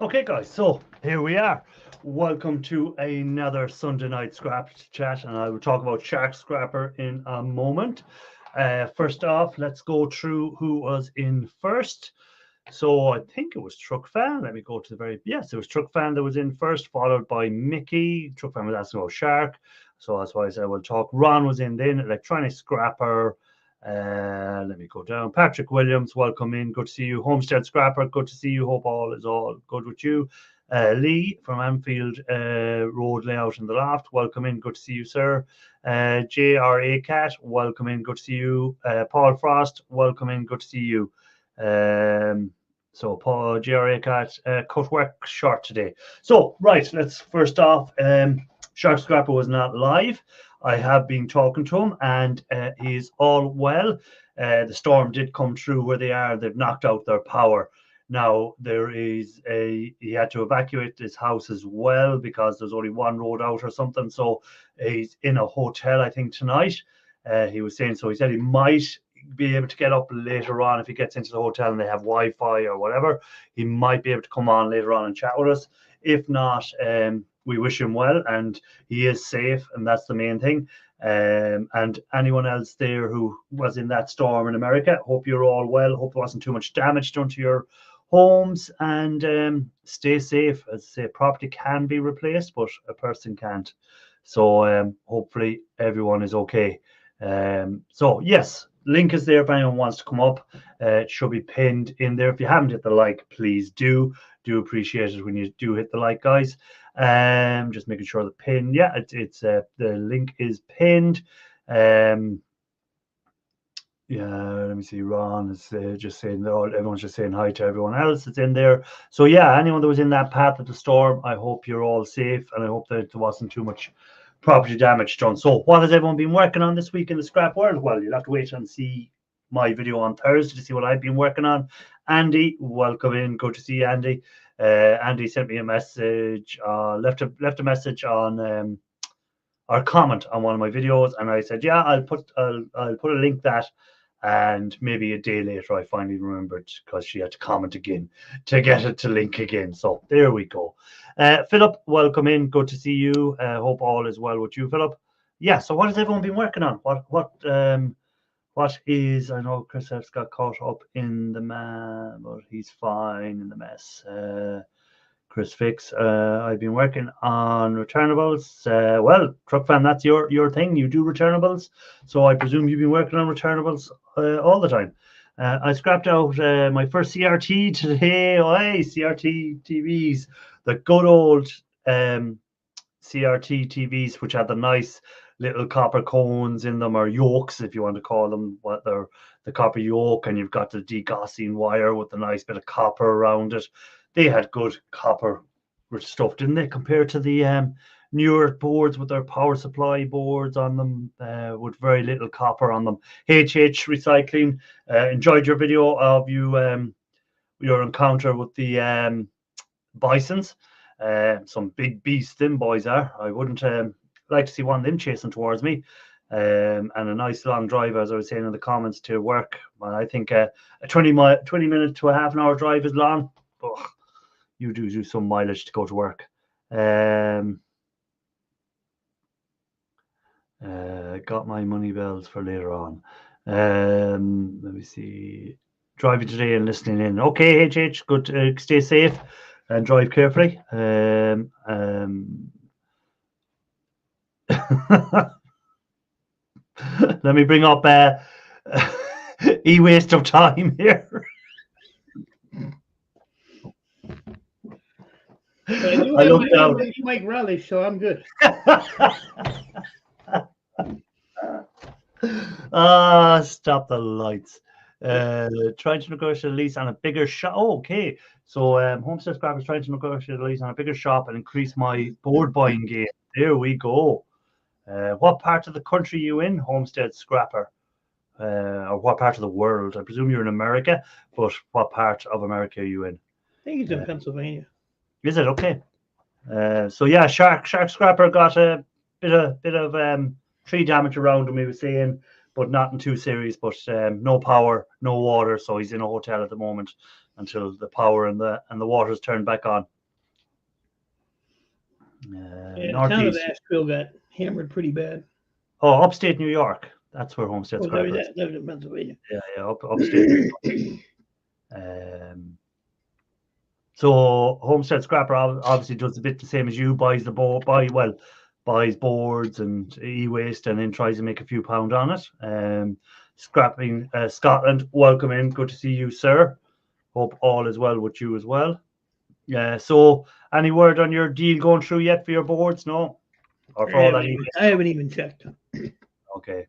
Okay, guys, so here we are. Welcome to another Sunday night scrap chat, and I will talk about Shark Scrapper in a moment. First off, let's go through who was in first. So I think it was Truck Fan. Let me go to the yes, it was Truck Fan that was in first, followed by Mickey. Truck Fan was asking about Shark, so that's why I said we'll talk. Ron was in then, Electronic Scrapper. Let me go down. Patrick Williams, welcome in. Good to see you. Homestead Scrapper, good to see you. Hope all is all good with you. Lee from Anfield Road Layout in the Loft, welcome in. Good to see you, sir. JRA Cat, welcome in. Good to see you. Paul Frost, welcome in. Good to see you. So Paul JRA Cat cut work short today. So right, let's first off. Shark Scrapper was not live. I have been talking to him, and he's all well. The storm did come through where they are. They've knocked out their power. Now he had to evacuate his house as well because there's only one road out or something. So he's in a hotel, I think, tonight. He was saying so. He said he might be able to get up later on if he gets into the hotel and they have Wi-Fi or whatever. He might be able to come on later on and chat with us. If not, we wish him well, and he is safe, and that's the main thing. And anyone else there who was in that storm in America, hope you're all well. Hope there wasn't too much damage done to your homes, and stay safe. As I say, property can be replaced, but a person can't. So hopefully everyone is okay. So yes, link is there if anyone wants to come up. It should be pinned in there. If you haven't hit the like, please do appreciate it when you do hit the like, guys. Just making sure the pin, yeah, it's the link is pinned. Yeah, let me see. Ron is just saying everyone's just saying hi to everyone else that's in there. So yeah, anyone that was in that path of the storm, I hope you're all safe, and I hope that there wasn't too much property damage done. So what has everyone been working on this week in the scrap world? Well, you'll have to wait and see my video on Thursday to see what I've been working on. Andy, welcome in. Good to see you, Andy. Andy sent me a message, left a message on or comment on one of my videos, and I said, yeah, I'll put a link that. And maybe a day later, I finally remembered because she had to comment again to get it to link again. So there we go. Philip, welcome in. Good to see you. Hope all is well with you, Philip. Yeah. So what has everyone been working on? What is? I know Chris has got caught up in the mess, but he's fine in the mess. Chris Fix. I've been working on returnables. Well, Truck Fan, that's your thing. You do returnables, so I presume you've been working on returnables all the time. I scrapped out my first CRT today. Oh, hey, CRT TVs, the good old CRT TVs, which had the nice little copper cones in them, or yokes, if you want to call them. What they're the copper yoke, and you've got the degaussing wire with a nice bit of copper around it. They had good copper stuff, didn't they, compared to the newer boards with their power supply boards on them with very little copper on them. HH Recycling, enjoyed your video of your encounter with the bisons. Some big beasts them boys are. I wouldn't like to see one of them chasing towards me. And a nice long drive, as I was saying in the comments, to work. Well, I think a 20 minute to a half an hour drive is long. Ugh, you do some mileage to go to work. Got my money bells for later on. Let me see. Driving today and listening in. Okay, HH, good. Stay safe and drive carefully. Let me bring up e-waste of time here. I do have my Mike Relish, so I'm good. Stop the lights. Trying to negotiate a lease on a bigger shop. Oh, okay. So Homestead Scrap is trying to negotiate a lease on a bigger shop and increase my board buying game. There we go. What part of the country are you in, Homestead Scrapper? Or what part of the world? I presume you're in America, but what part of America are you in? I think he's in Pennsylvania. Is it okay? So yeah, Shark Scrapper got a bit of tree damage around him. He was saying, but not in 2 series. But no power, no water, so he's in a hotel at the moment until the power and the water's turned back on. The town of Asheville got hammered pretty bad. Oh, upstate New York. That's where Homestead Scrappers. That was in Pennsylvania. Yeah, upstate. So Homestead Scrapper obviously does a bit the same as you, buys boards and e-waste, and then tries to make a few pound on it. Scrapping Scotland, welcome in. Good to see you, sir. Hope all is well with you as well. Yeah. So, any word on your deal going through yet for your boards? No, or for all that? I haven't even checked. Okay.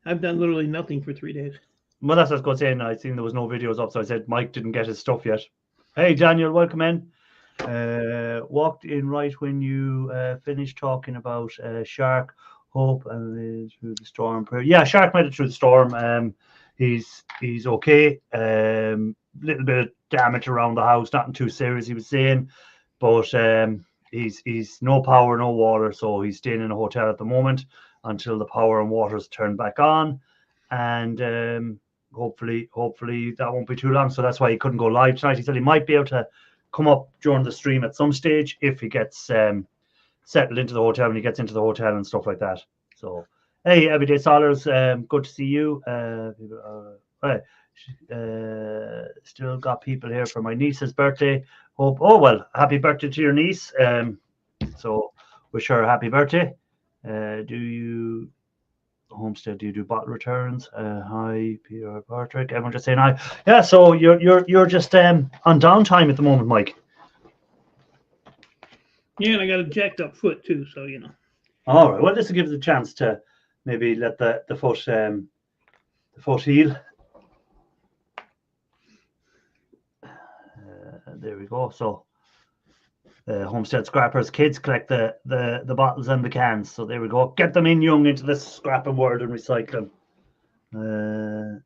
I've done literally nothing for 3 days. Well, that's what I was going to say. And I seen there was no videos up, so I said Mike didn't get his stuff yet. Hey, Daniel, welcome in. Walked in right when you finished talking about Shark. Hope and through the storm. Yeah, Shark made it through the storm. He's okay. Little bit of damage around the house, nothing too serious, he was saying, but he's no power, no water, so he's staying in a hotel at the moment until the power and water's turned back on, and hopefully that won't be too long. So that's why he couldn't go live tonight. He said he might be able to come up during the stream at some stage if he gets settled into the hotel, when he gets into the hotel and stuff like that. So hey, Everyday Solars, good to see you. Still got people here for my niece's birthday. Hope, oh well, happy birthday to your niece. So wish her a happy birthday. Do you Homestead, do you do bottle returns? Hi, Peter Patrick. Everyone just saying hi. Yeah, so you're just on downtime at the moment, Mike. Yeah, and I got a jacked up foot too, so you know. All right. Well, this will give us a chance to maybe let the foot heal. There we go. So Homestead Scrappers kids collect the bottles and the cans. So there we go. Get them in young into this scrapping world and recycle them.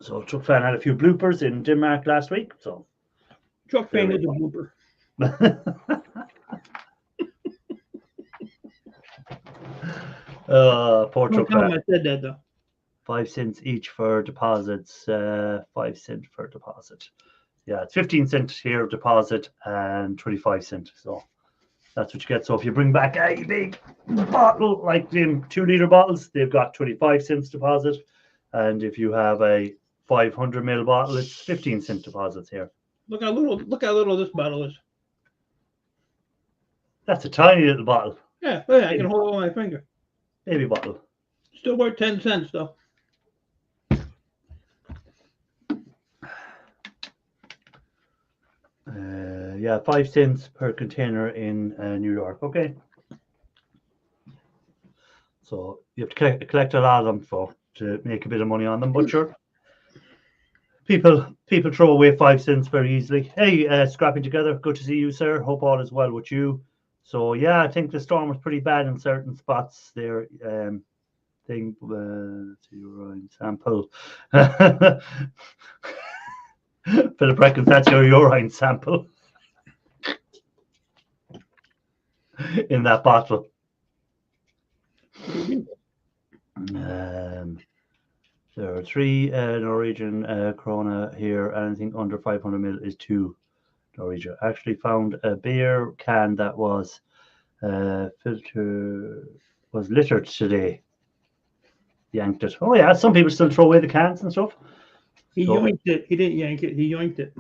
So Truck Fan had a few bloopers in Denmark last week. So Truck Fan is a blooper. Poor Truck Fan. I said that though. 5 cents each for deposits. 5 cents for deposit. Yeah, it's 15 cents here of deposit and 25 cents. So that's what you get. So if you bring back a big bottle, like them 2-liter bottles, they've got 25 cents deposit. And if you have a 500 ml bottle, it's 15 cent deposits here. Look how little this bottle is. That's a tiny little bottle. Yeah, I can hold it on my finger. Baby bottle. Still worth 10 cents though. Yeah, 5 cents per container in New York. Okay. So you have to collect a lot of them to make a bit of money on them, but sure. People throw away 5 cents very easily. Hey, Scrapping Together, good to see you, sir. Hope all is well with you. So yeah, I think the storm was pretty bad in certain spots there. Urine sample. Philip reckons that's your urine sample in that bottle. There are 3 Norwegian krona here. Anything under 500 ml is 2 Norwegian. Actually found a beer can that was littered today. Yanked it. Oh yeah, some people still throw away the cans and stuff. He yoinked it. He didn't yank it. He yoinked it.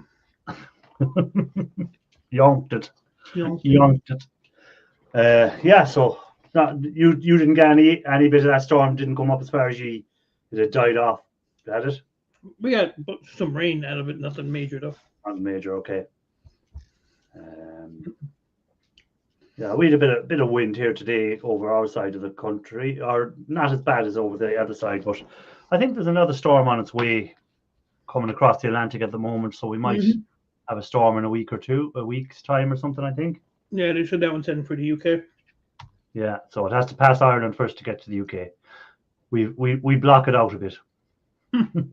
Yoinked it. Yoinked it. Yeah, so you didn't get any bit of that storm. Didn't come up as far as you. It died off. Had it? We got some rain out of it. Nothing major though. Not major. Okay. Yeah, we had a bit of wind here today over our side of the country, or not as bad as over the other side, but I think there's another storm on its way coming across the Atlantic at the moment, so we might have a storm in a week's time or something, I think. Yeah, they said that one's heading for the UK. Yeah, so it has to pass Ireland first to get to the UK. We block it out a bit. I don't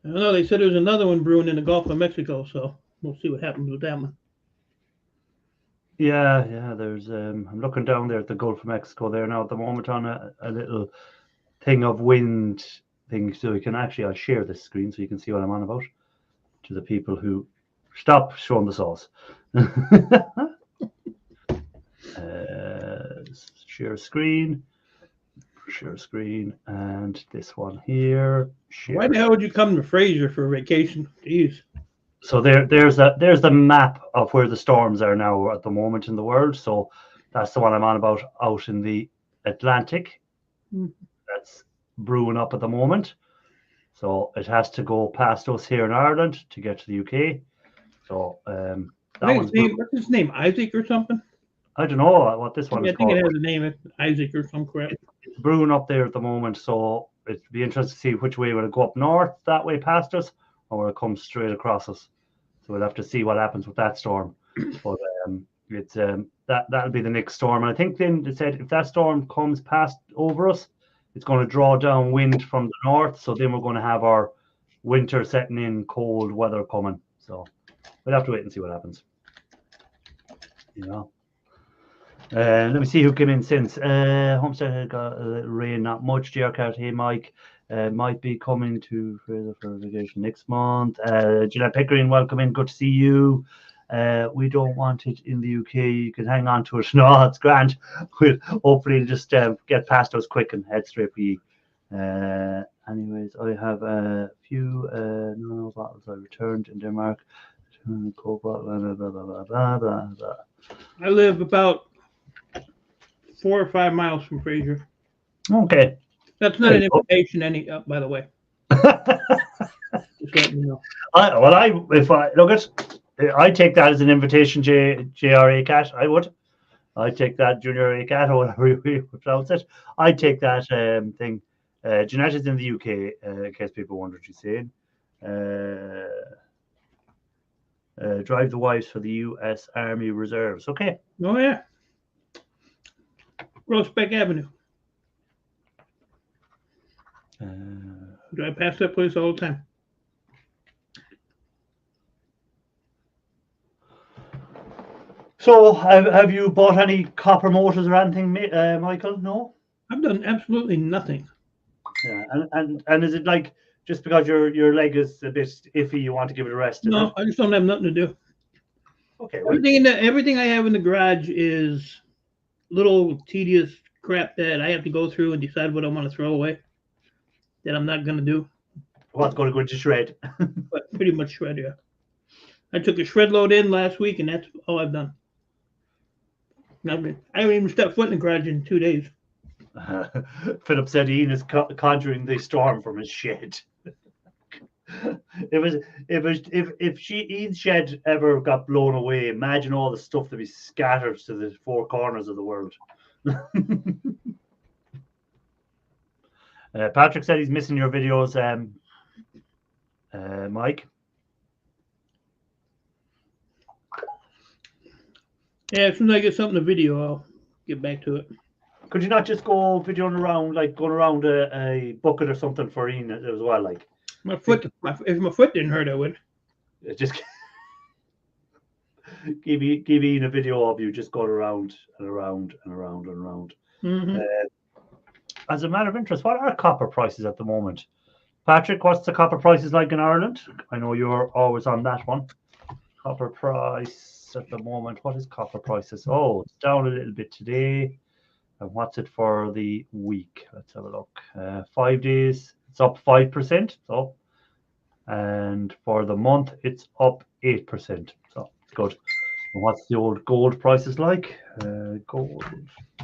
know, they said there's another one brewing in the Gulf of Mexico, so we'll see what happens with that one. Yeah. There's I'm looking down there at the Gulf of Mexico there now at the moment on a little thing of wind thing, so you can actually, I'll share this screen so you can see what I'm on about to the people who stop showing the sauce. Share screen, and this one here. Share. Why the hell would you come to Fraser for vacation? Jeez. So there's the map of where the storms are now at the moment in the world. So that's the one I'm on about out in the Atlantic. That's brewing up at the moment. So it has to go past us here in Ireland to get to the UK. So what's his name? Isaac or something? I don't know what this one is called. I think it has a name, Isaac or some crap. It's brewing up there at the moment, so it'd be interesting to see which way will it go up north that way past us, or will it come straight across us. So we'll have to see what happens with that storm. But it's that'll be the next storm. And I think then they said if that storm comes past over us, it's going to draw down wind from the north. So then we're going to have our winter setting in, cold weather coming. So we'll have to wait and see what happens. Let me see who came in since. Homestead got a little rain, not much. GR hey Mike, might be coming to further for vacation next month. Jeanette Pickering, welcome in, good to see you. We don't want it in the UK. You can hang on to it. No, it's grand. We'll hopefully just get past us quick and head straight for you. Anyways, I have a few no bottles I returned in Denmark. I live about 4 or 5 miles from Fraser. Okay. That's not an invitation, by the way. Just letting you know. I take that as an invitation, JRA Cat. I take that Junior A Cat or whatever you pronounce it. I take that thing. Jeanette is in the UK, in case people wonder what she's saying. Drive the wives for the US Army Reserves. Okay. Oh yeah. Groesbeck Avenue. Drive past that place all the time. So, have you bought any copper motors or anything, Michael? No. I've done absolutely nothing. Yeah, and is it like just because your leg is a bit iffy, you want to give it a rest? No, I just don't have nothing to do. Okay. Well, everything I have in the garage is little tedious crap that I have to go through and decide what I want to throw away. That I'm not going to do. What's going to go into shred? But pretty much shred, yeah. I took a shred load in last week, and that's all I've done. I haven't even stepped foot in the garage in 2 days. Philip said Ian is conjuring the storm from his shed. If Ian's shed ever got blown away, imagine all the stuff that be scattered to the 4 corners of the world. Patrick said he's missing your videos, Mike. Yeah, as soon as I get something to video, I'll get back to it. Could you not just go videoing around, like going around a bucket or something for Ian as well? Like if my foot didn't hurt, I would. Just give Ian a video of you just going around and around and around and around. Mm-hmm. As a matter of interest, what are copper prices at the moment? Patrick, what's the copper prices like in Ireland? I know you're always on that one. Copper price at the moment. What is copper prices? Oh, it's down a little bit today. And what's it for the week? Let's have a look. 5 days, it's up 5%. So, and for the month, it's up 8%. So good. And what's the old gold prices like? Gold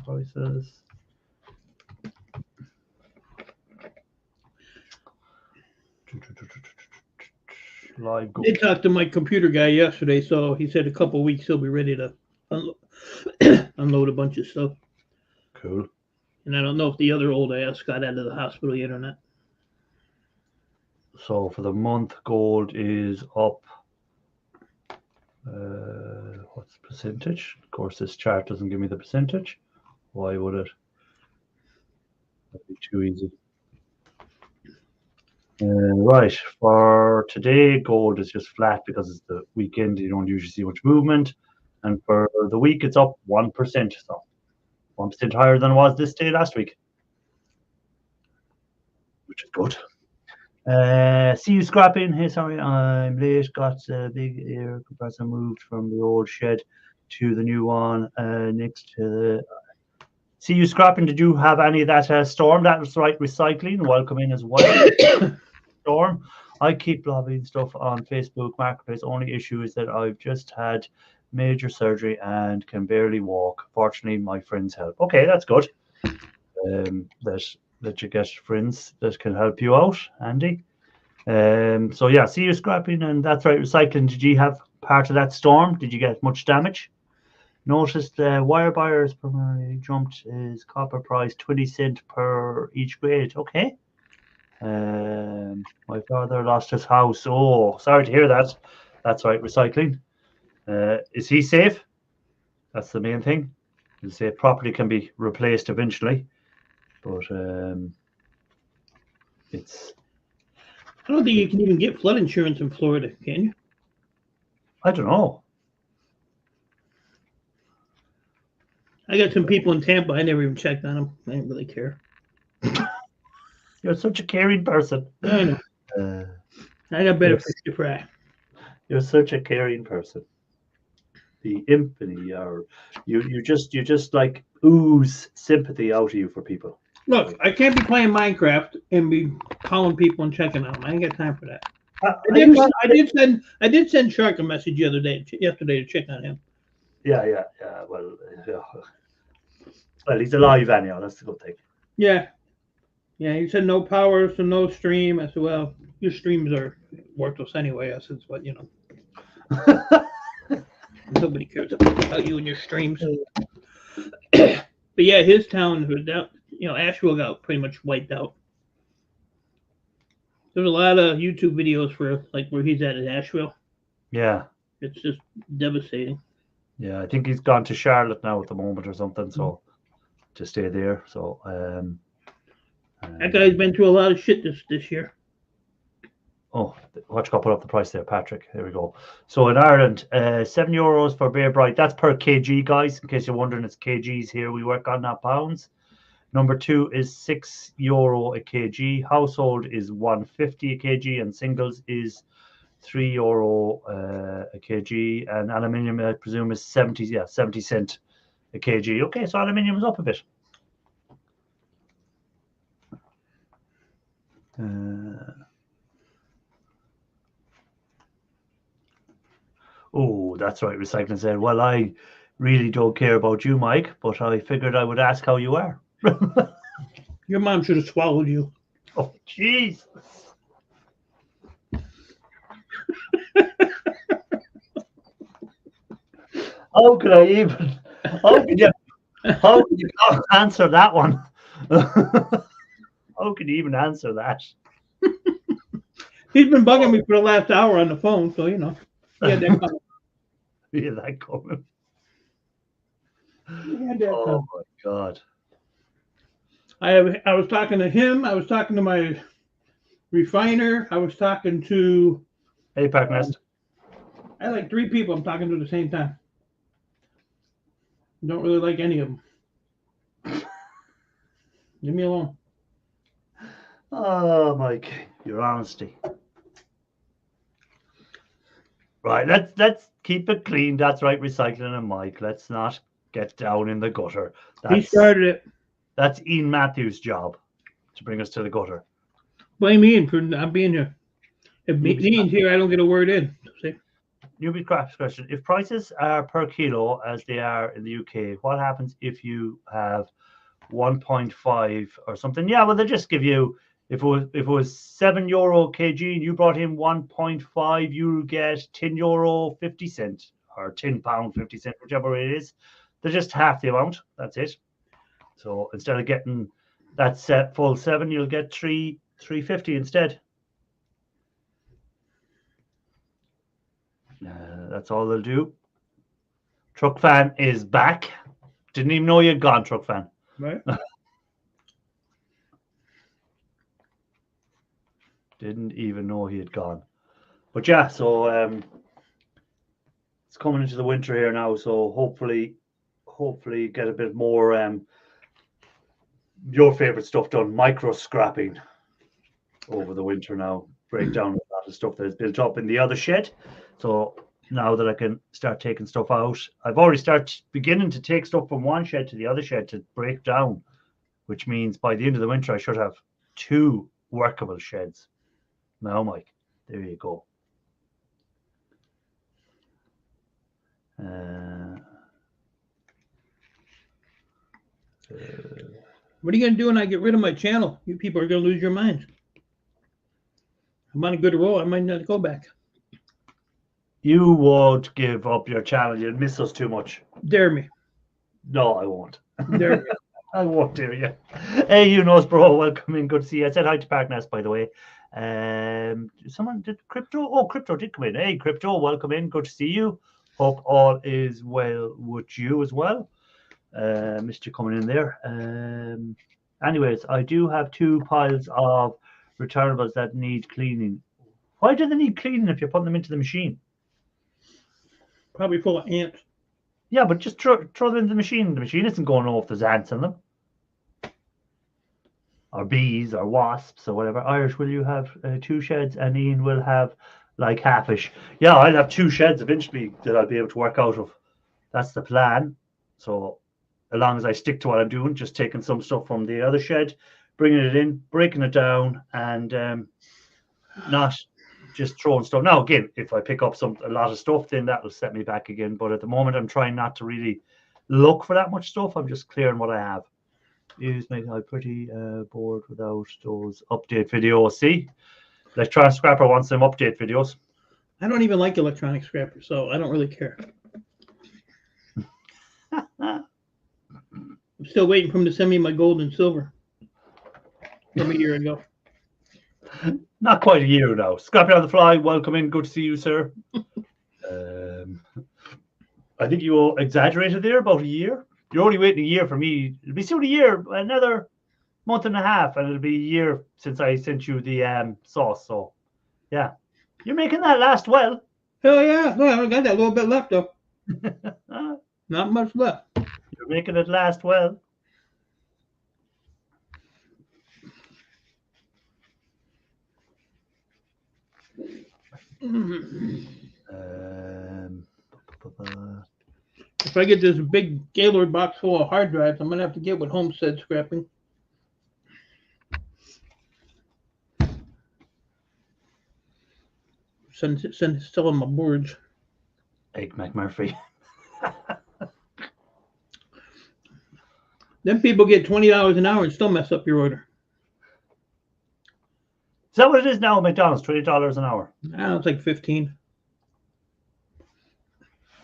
prices. Live gold. I talked to my computer guy yesterday, so he said a couple of weeks he'll be ready to unload a bunch of stuff. Cool. And I don't know if the other old ass got out of the hospital yet or not. So for the month, gold is up. What's the percentage? Of course, this chart doesn't give me the percentage. Why would it? That'd be too easy. Right, for today, gold is just flat because it's the weekend. You don't usually see much movement. And for the week, it's up 1%. So 1% higher than it was this day last week, which is good. See you scrapping. Hey, sorry, I'm late. Got a big air compressor moved from the old shed to the new one next to the. See you scrapping. Did you have any of that Storm? That was right. Recycling. Welcome in as well. Storm. I keep lobbying stuff on Facebook Marketplace. Only issue is that I've just had major surgery and can barely walk. Fortunately, my friends help. Okay, that's good. That you get friends that can help you out, Andy. So yeah, see you scrapping, and that's right. Recycling. Did you have part of that storm? Did you get much damage? Noticed wire buyers primarily jumped his copper price 20 cents per each grade. Okay. My father lost his house. Oh, sorry to hear that. That's right, recycling. Is he safe? That's the main thing. You say property can be replaced eventually, but it's. I don't think you can even get flood insurance in Florida, can you? I don't know. I got some people in Tampa. I never even checked on them. I didn't really care. You're such a caring person. I know. I got better fish to fry. You're such a caring person. The empathy, or you just like ooze sympathy out of you for people. Look, I can't be playing Minecraft and be calling people and checking on them. I ain't got time for that. I did send Shark a message yesterday to check on him. Yeah. Well, he's alive anyhow. That's the good thing. Yeah. He said no power, so no stream. I said, well, your streams are worthless anyway. I said, what nobody cares about you and your streams. But yeah, his town was down. Asheville got pretty much wiped out. There's a lot of YouTube videos for like where he's at in Asheville. Yeah. It's just devastating. Yeah, I think he's gone to Charlotte now at the moment or something, so to stay there. So that guy's been through a lot of shit this year. Oh, watch God put up the price there, Patrick. There we go. So in Ireland, €7 for Bear Bright. That's per kg, guys. In case you're wondering, it's kgs here. We work on not pounds. Number 2 is €6 a kg. Household is $1.50 a kg, and singles is €3 a kg. And aluminium, I presume, is 70 cent a kg. Okay, so aluminium is up a bit. Oh, that's right. Recycling said, well, I really don't care about you, Mike, but I figured I would ask how you are. Your mom should have swallowed you. Oh, Jesus. How could you answer that one? How could you even answer that? He's been bugging me for the last hour on the phone, so he had that coming. He had that coming. Oh my God. I was talking to him. I was talking to my refiner. I was talking to APAC Nest. I like 3 people I'm talking to at the same time. Don't really like any of them. Leave me alone. Oh, Mike, your honesty. Right, let's keep it clean. That's right, recycling and Mike. Let's not get down in the gutter. He started it. That's Ian Matthews' job to bring us to the gutter. Blame Ian for not being here. If Ian's here, I don't get a word in. See? Newbie Crafts question. If prices are per kilo as they are in the UK, what happens if you have 1.5 or something? Yeah, well, they just give you, if it was €7 kg and you brought in 1.5, you get €10 50 cent or £10 50 cent, whichever it is. They're just half the amount. That's it. So instead of getting that set full 7, you'll get $3.50 instead. That's all they'll do. Truck Fan is back. Didn't even know you'd gone, Truck Fan. Right. Didn't even know he had gone. But yeah, so it's coming into the winter here now, so hopefully get a bit more your favorite stuff done, micro scrapping over the winter now. Break down a lot of stuff that is built up in the other shed. So now that I can start taking stuff out, I've already started beginning to take stuff from one shed to the other shed to break down, which means by the end of the winter I should have 2 workable sheds. Now, Mike, there you go. What are you going to do when I get rid of my channel? You people are going to lose your minds. I'm on a good roll. I might not go back. You won't give up your channel. You'll miss us too much. Dare me. No, I won't. Dare me. I won't dare you. Hey, you knows, bro. Welcome in. Good to see you. I said hi to Parknest, by the way. Someone did Crypto? Oh, Crypto did come in. Hey, Crypto, welcome in. Good to see you. Hope all is well with you as well. Missed you coming in there. Anyways, I do have 2 piles of returnables that need cleaning. Why do they need cleaning if you're putting them into the machine? Probably full of ants. Yeah, but just throw them in the machine. The machine isn't going to know if there's ants in them. Or bees or wasps or whatever. Irish, will you have 2 sheds and Ian will have like halfish? Yeah, I'll have 2 sheds eventually that I'll be able to work out of. That's the plan. So as long as I stick to what I'm doing, just taking some stuff from the other shed, bringing it in, breaking it down, and not just throwing stuff. Now, again, if I pick up a lot of stuff, then that will set me back again. But at the moment, I'm trying not to really look for that much stuff. I'm just clearing what I have. Use make I pretty bored without those update videos. See, Electronic Scrapper wants some update videos. I don't even like Electronic Scrapper, so I don't really care. I'm still waiting for him to send me my gold and silver from a year ago. Not quite a year now. Scrappy on the fly, welcome in. Good to see you, sir. I think you exaggerated there about a year. You're only waiting a year for me. It'll be soon a year, another month and a half, and it'll be a year since I sent you the sauce. So, yeah, you're making that last well. Hell yeah! Well, I got that little bit left though. Not much left. You're making it last well. If I get this big Gaylord box full of hard drives, I'm gonna have to get with Homestead Scrapping. Sell them my boards. Egg McMurphy. Then people get $20 an hour and still mess up your order. Is that what it is now at McDonald's? $20 an hour? No, it's like 15.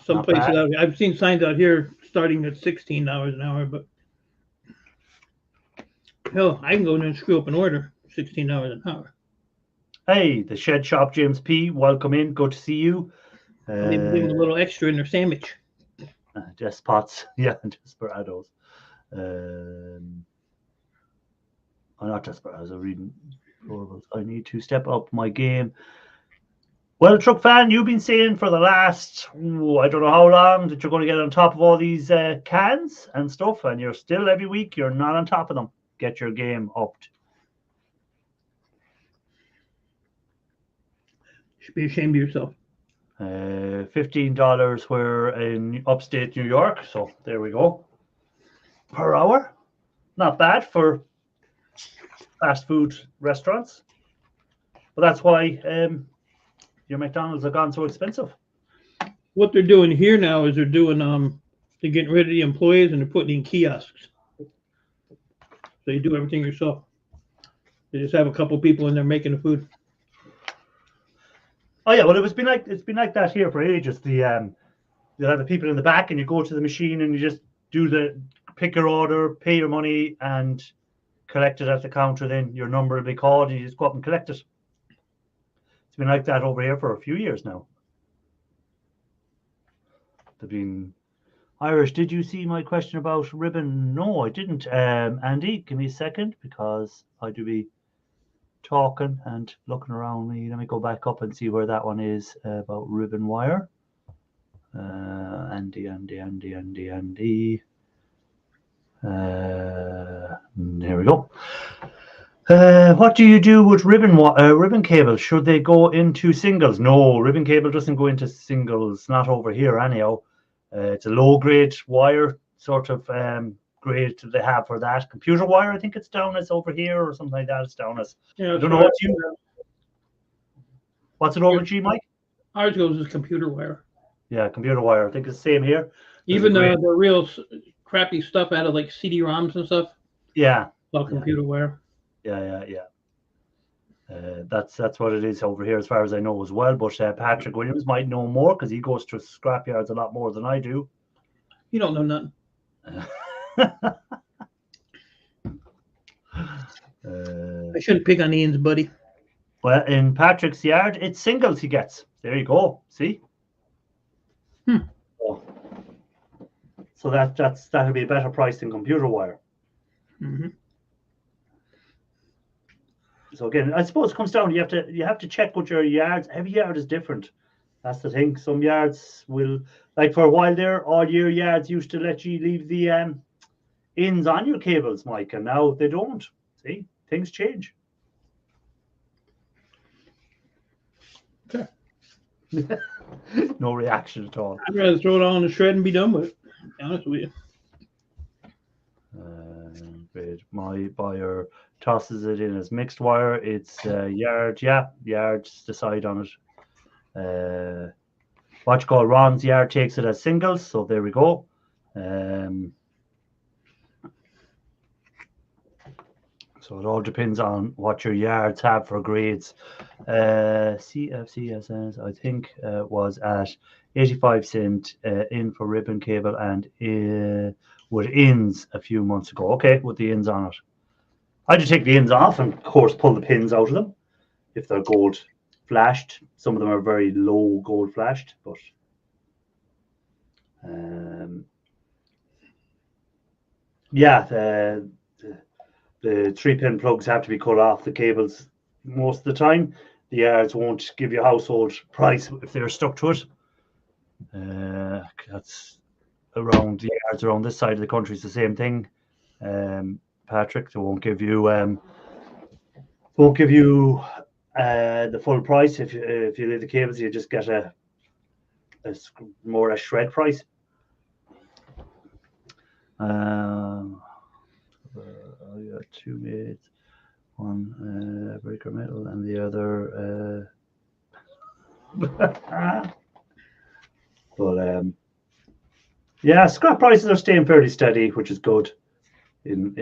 Some places out here, I've seen signs out here starting at $16 an hour, but hell, I can go in and screw up an order, $16 an hour. Hey, the Shed Shop, James P. Welcome in. Good to see you. Maybe give them a little extra in their sandwich. Despots, yeah, Desperados. I'm not Desperados. I'm reading Plurables. I need to step up my game. Well, Truck Fan, you've been saying for the last, I don't know how long, that you're going to get on top of all these cans and stuff, and you're still every week, you're not on top of them. Get your game upped. You should be ashamed of yourself. $15 where in upstate New York, so there we go. Per hour. Not bad for fast food restaurants. But that's why your McDonald's have gone so expensive. What they're doing here now is they're getting rid of the employees and they're putting in kiosks. So you do everything yourself. They just have a couple people in there making the food. Oh yeah, well it's been like that here for ages. You'll have the people in the back and you go to the machine and you just pick your order, pay your money and collect it at the counter, then your number will be called and you just go up and collect it. It's been like that over here for a few years now. They've been Irish, did you see my question about ribbon? No, I didn't. Andy, give me a second because I do be talking and looking around me. Let me go back up and see where that one is about ribbon wire. Andy. There we go. What do you do with ribbon cable? Should they go into singles? No, ribbon cable doesn't go into singles, not over here anyhow. It's a low grade wire sort of grade they have for that. Computer wire, I think it's down as over here or something like that. It's down as, Yeah, I don't know what's it over G, Mike? Ours goes as computer wire. Yeah, computer wire. I think it's the same here. Even the real crappy stuff out of like CD-ROMs and stuff. Yeah. All computer wire. Yeah. That's what it is over here, as far as I know as well. But Patrick Williams might know more because he goes to scrapyards a lot more than I do. You don't know nothing. I shouldn't pick on Ian's buddy. Well, in Patrick's yard, it's singles he gets. There you go. See. So that'll be a better price than computer wire. So again, I suppose it comes down. You have to check what your yards. Every yard is different. That's the thing. Some yards will, like for a while there, all your yards used to let you leave the ends on your cables, Mike, and now they don't. See, things change. Okay. No reaction at all. I'd rather throw it all in the shred and be done with it. To be honest with you. My buyer tosses it in as mixed wire. It's yard. Yeah, yards decide on it. What you call Ron's yard takes it as singles. So there we go. So it all depends on what your yards have for grades. CFCSS, I think, was at 85 cent in for ribbon cable and with ends a few months ago. Okay, with the ends on it. I just take the ends off and, of course, pull the pins out of them if they're gold flashed. Some of them are very low gold flashed, but yeah, the 3-pin plugs have to be cut off the cables most of the time. The yards won't give you a household price if they're stuck to it. That's around the yards around this side of the country. It's the same thing. Patrick, they won't give you the full price if you leave the cables. You just get a more a shred price. I got two mates, one breaker metal and the other but yeah, scrap prices are staying fairly steady, which is good. In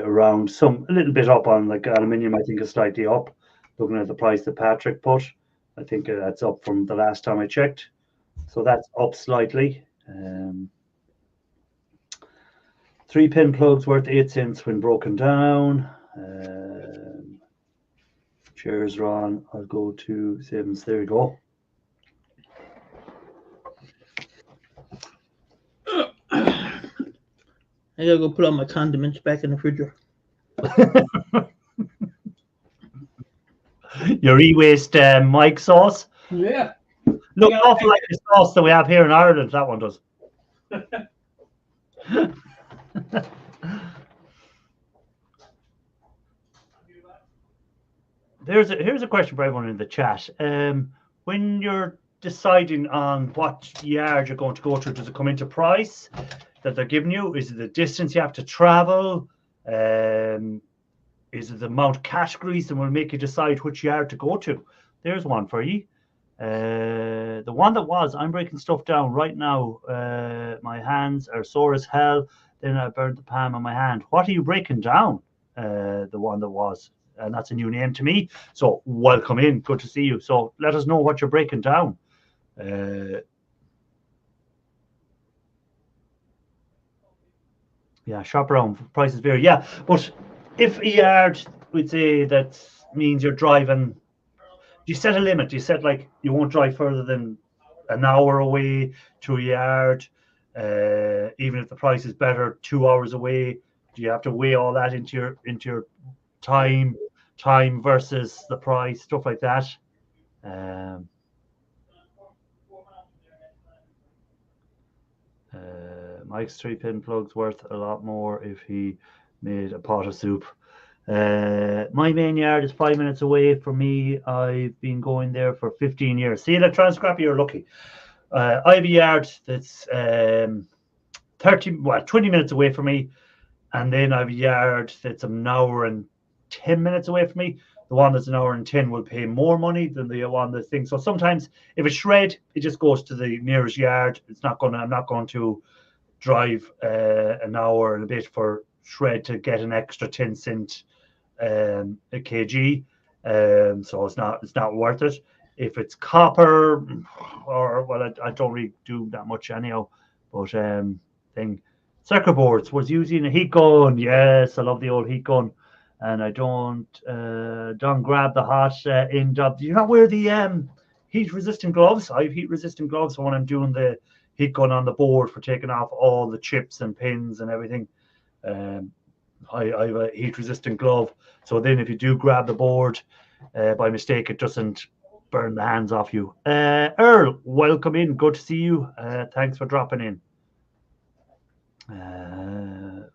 around some a little bit up on like aluminium. I think is slightly up. Looking at the price that Patrick put, I think that's up from the last time I checked. So that's up slightly. 3-pin plugs worth 8 cents when broken down. Cheers, Ron. I'll go to Sims. There you go. I gotta go put all my condiments back in the refrigerator. Your e-waste Mike sauce? Yeah. Look awful like the sauce that we have here in Ireland. That one does. Here's a question for everyone in the chat. When you're deciding on what yard you're going to go to, does it come into price that they're giving you? Is it the distance you have to travel? Is it the amount of categories that will make you decide which yard to go to? There's one for you. The one that was, I'm breaking stuff down right now. My hands are sore as hell. Then I burned the palm on my hand. What are you breaking down? The one that was. And that's a new name to me. So welcome in. Good to see you. So let us know what you're breaking down. Yeah, shop around. Prices vary. Yeah, but if a yard, we'd say that means you're driving, you set a limit. You set like you won't drive further than an hour away to a yard. Even if the price is better, 2 hours away, do you have to weigh all that into your time versus the price, stuff like that. Mike's 3-pin plug's worth a lot more if he made a pot of soup. My main yard is 5 minutes away from me. I've been going there for 15 years. See, Electron Scrappy, you're lucky. I have a yard that's 20 minutes away from me, and then I have a yard that's an hour and 10 minutes away from me. The one that's an hour and 10 will pay more money than the one that's thing. So sometimes if it's shred, it just goes to the nearest yard. I'm not going to drive an hour and a bit for shred to get an extra 10 cent a kg. So it's not worth it. If it's copper, I don't really do that much anyhow. But circuit boards was using a heat gun. Yes, I love the old heat gun. And I don't grab the hot end of. Do you not wear the heat resistant gloves? I have heat resistant gloves when I'm doing the heat gun on the board for taking off all the chips and pins and everything. I have a heat resistant glove, so then if you do grab the board by mistake, it doesn't burn the hands off you. Earl, welcome in. Good to see you. Thanks for dropping in.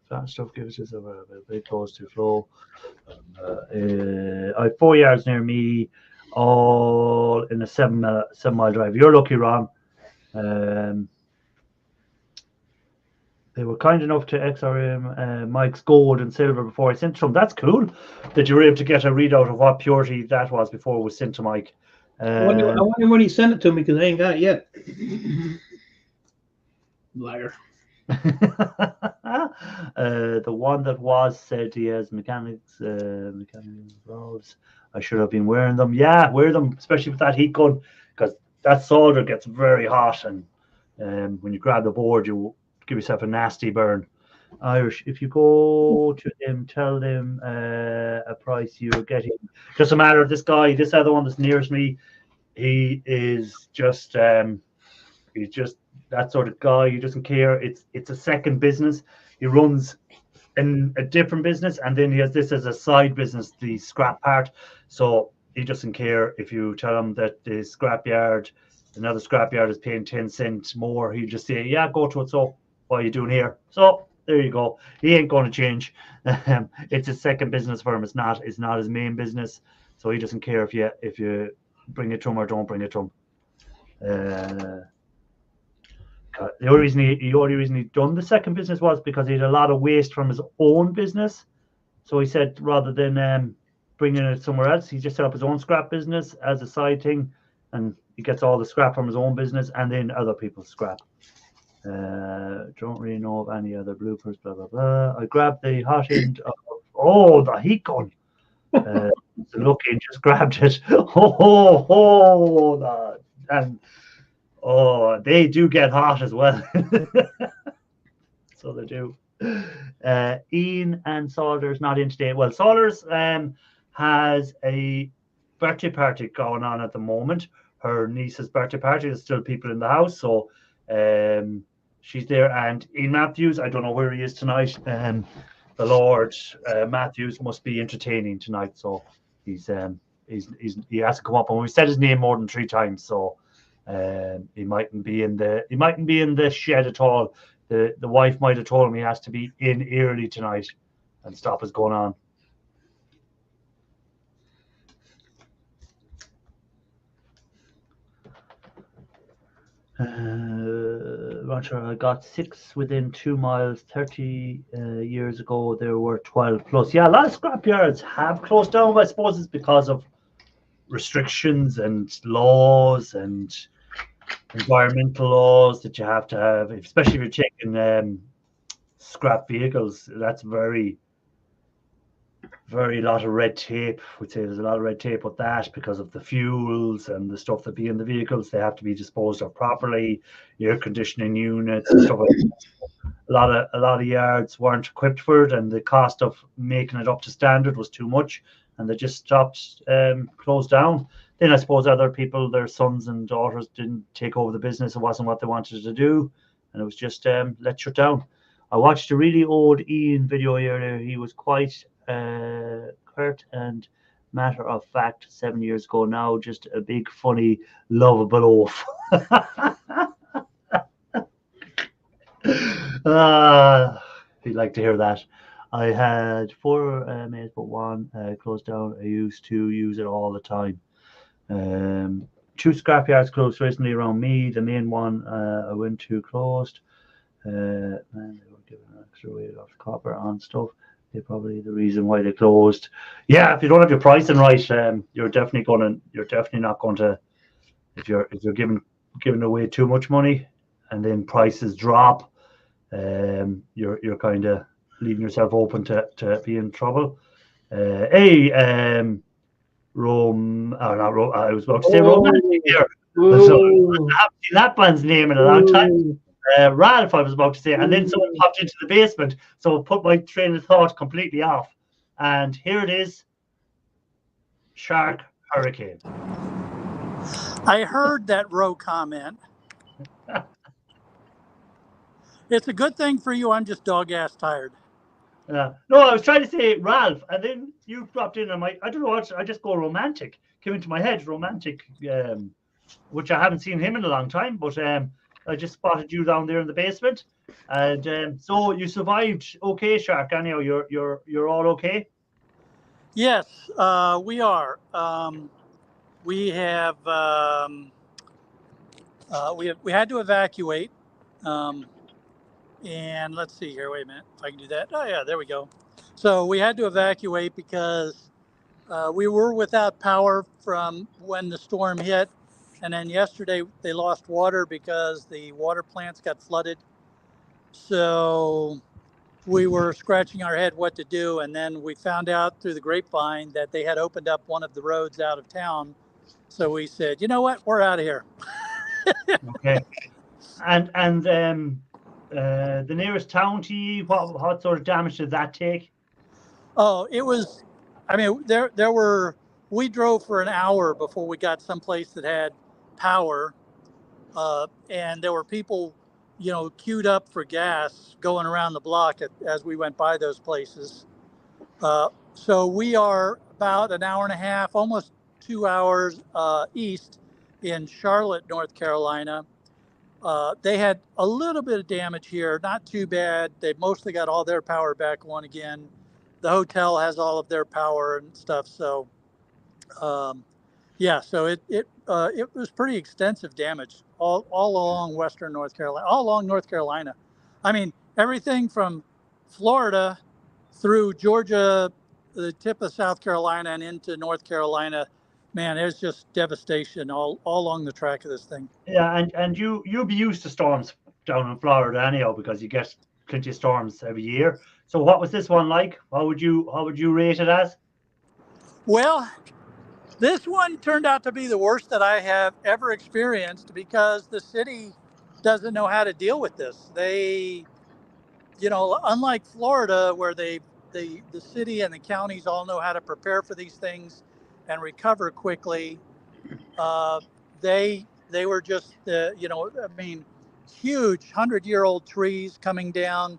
Flat stuff gives us a bit close to flow. I have 4 yards near me, all in a 7-mile drive. You're lucky, Ron. They were kind enough to XRM Mike's gold and silver before I sent to them. That's cool that you were able to get a readout of what purity that was before it was sent to Mike. I wonder when he sent it to me, because I ain't got it yet. Liar. The one that was said he has mechanical gloves. I should have been wearing them. Yeah, wear them, especially with that heat gun, because that solder gets very hot, and when you grab the board, you give yourself a nasty burn. Irish, if you go to them, tell them a price you're getting. Doesn't matter. This guy, this other one that's nearest me, he is just he's just that sort of guy. He doesn't care. It's a second business. He runs in a different business, and then he has this as a side business, the scrap part. So he doesn't care if you tell him that the scrapyard, another scrapyard is paying 10 cents more. He'll just say, yeah, go to it. So what are you doing here? So there you go. He ain't going to change. It's his second business for him. It's not his main business. So he doesn't care if you bring it to him or don't bring it to him. The only reason he done the second business was because he had a lot of waste from his own business. So he said rather than bringing it somewhere else, he just set up his own scrap business as a side thing, and he gets all the scrap from his own business and then other people's scrap. Don't really know of any other bloopers. Blah blah blah. I grabbed the hot end of the heat gun. Looking, just grabbed it. And they do get hot as well. So they do. Ian and Saunders not in today. Well, Saunders has a birthday party going on at the moment. Her niece's birthday party. There's still people in the house, so she's there. And Ian Matthews, I don't know where he is tonight. The Lord Matthews must be entertaining tonight, so he has to come up. And we've said his name more than 3 times, so he mightn't be in the shed at all. The wife might have told him he has to be in early tonight and stop what's going on. Roger, I got 6 within 2 miles 30 years ago. There were 12 plus. Yeah, a lot of scrapyards have closed down. I suppose it's because of restrictions and laws and environmental laws that you have to have, especially if you're taking scrap vehicles. That's very lot of red tape. We'd say there's a lot of red tape with that because of the fuels and the stuff that be in the vehicles. They have to be disposed of properly. Air conditioning units and stuff like that. A lot of yards weren't equipped for it, and the cost of making it up to standard was too much, and they just stopped, closed down. Then I suppose other people, their sons and daughters, didn't take over the business. It wasn't what they wanted to do, and it was just let shut down. I watched a really old Ian video earlier. He was quite curt and matter of fact 7 years ago now. Just a big, funny, lovable oaf. You'd like to hear that. I had 4 mates, but one closed down. I used to use it all the time. 2 scrapyards closed recently around me. The main one I went to closed. Man, they were giving an extra weight of copper on stuff. They probably the reason why they closed. Yeah, if you don't have your pricing right, you're definitely not going to, if you're giving away too much money, and then prices drop, you're kind of leaving yourself open to be in trouble. Rome, or not Rome, I was about to say Romantic here. So I haven't seen that band's name in a long time. Ralph, I was about to say, and then someone popped into the basement, so it put my train of thought completely off. And here it is, Shark Hurricane. I heard that row comment. It's a good thing for you. I'm just dog-ass tired. No, I was trying to say Ralph, and then you dropped in on my, I don't know what, I just go romantic. Came into my head, romantic, which I haven't seen him in a long time, but I just spotted you down there in the basement. And so you survived okay, Shark, anyhow, you're all okay? Yes, we are. We have we had to evacuate. And let's see here. Wait a minute, if I can do that. Oh yeah, there we go. So we had to evacuate because we were without power from when the storm hit, and then yesterday they lost water because the water plants got flooded. So we were scratching our head what to do, and then we found out through the grapevine that they had opened up one of the roads out of town. So we said, you know what, we're out of here. Okay. And the nearest town to you, what sort of damage did that take? Oh, it was, I mean, we drove for an hour before we got someplace that had power. And there were people, queued up for gas going around the block as we went by those places. So we are about an hour and a half, almost 2 hours east in Charlotte, North Carolina. They had a little bit of damage here, not too bad. They mostly got all their power back on again. The hotel has all of their power and stuff. So, yeah, so it was pretty extensive damage all along Western North Carolina, all along North Carolina. I mean, everything from Florida through Georgia, the tip of South Carolina, and into North Carolina. Man, there's just devastation all along the track of this thing. Yeah, and you'll be used to storms down in Florida anyhow, because you get plenty of storms every year. So what was this one like? How would you rate it as? Well, this one turned out to be the worst that I have ever experienced because the city doesn't know how to deal with this. They, unlike Florida, where the city and the counties all know how to prepare for these things and recover quickly, they were just, huge 100-year-old trees coming down,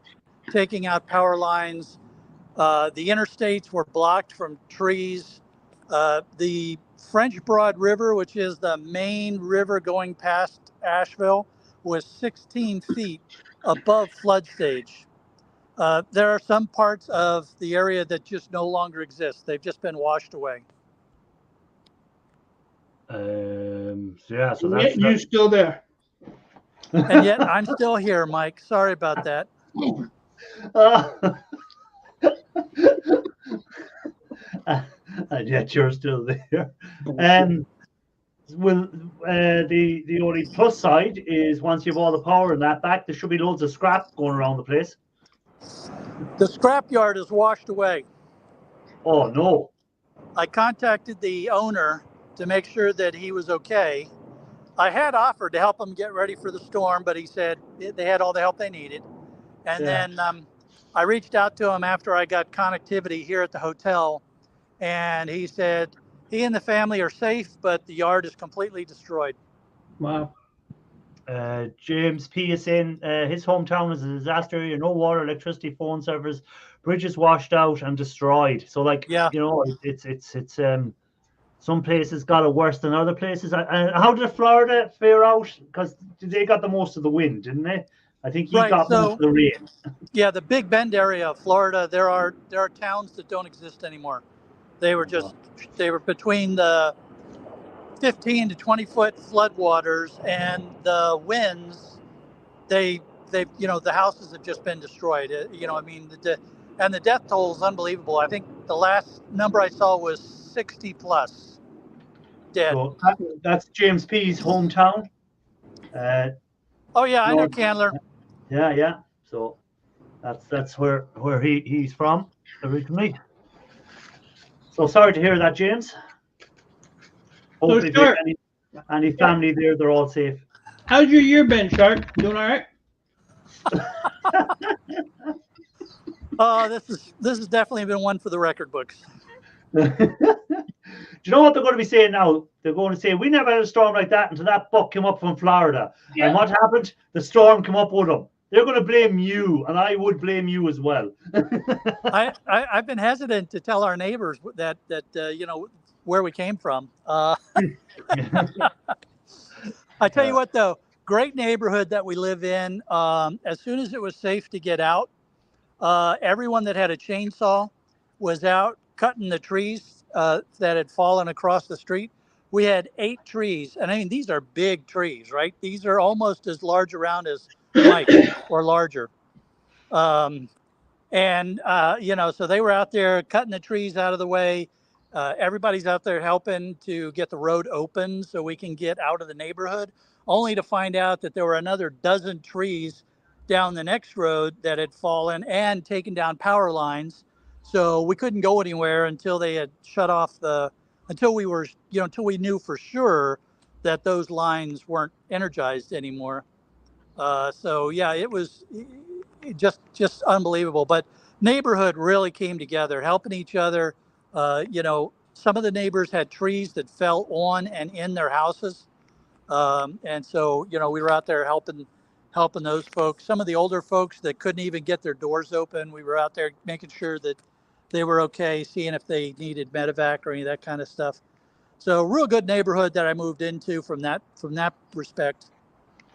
taking out power lines. The interstates were blocked from trees. The French Broad River, which is the main river going past Asheville, was 16 feet above flood stage. There are some parts of the area that just no longer exist. They've just been washed away. Yeah, so yet you're still there. And yet I'm still here, Mike. Sorry about that. And yet you're still there. Well, the only plus side is once you have all the power in that back, there should be loads of scrap going around the place. The scrapyard is washed away. Oh no! I contacted the owner to make sure that he was okay. I had offered to help him get ready for the storm, but he said they had all the help they needed. And then I reached out to him after I got connectivity here at the hotel, and he said he and the family are safe, but the yard is completely destroyed. Wow. James P is saying his hometown is a disaster area, no water, electricity, phone servers, bridges washed out and destroyed. So it's some places got it worse than other places. And how did Florida fare out? Because they got the most of the wind, didn't they? I think he Right, got so- most of the rain. Yeah, the Big Bend area of Florida, there are towns that don't exist anymore. They were between the 15 to 20-foot floodwaters, and the winds, they the houses have just been destroyed. I mean, and the death toll is unbelievable. I think the last number I saw was 60 plus dead. So that's James P's hometown. Oh yeah, I know North- Candler. Yeah. So that's where he's from originally. So sorry to hear that, James. Hopefully, Shark, any family there, they're all safe. how's your year been, Shark? Doing all right? Oh, this has definitely been one for the record books. Do you know what they're going to be saying now? They're going to say, we never had a storm like that until that buck came up from Florida. Yeah. And what happened? The storm came up with them. They're going to blame you, and I would blame you as well. I've been hesitant to tell our neighbors that where we came from. I tell you what, though, great neighborhood that we live in. As soon as it was safe to get out, everyone that had a chainsaw was out cutting the trees that had fallen across the street. We had 8 trees, and I mean, these are big trees, right? These are almost as large around as Mike or larger. So they were out there cutting the trees out of the way. Everybody's out there helping to get the road open so we can get out of the neighborhood, only to find out that there were another dozen trees down the next road that had fallen and taken down power lines. So we couldn't go anywhere until they had shut off until we knew for sure that those lines weren't energized anymore. So yeah, it was just unbelievable. But neighborhood really came together, helping each other. Some of the neighbors had trees that fell on and in their houses. And so, we were out there helping those folks. Some of the older folks that couldn't even get their doors open, we were out there making sure that they were okay, seeing if they needed medevac or any of that kind of stuff. So real good neighborhood that I moved into from that respect.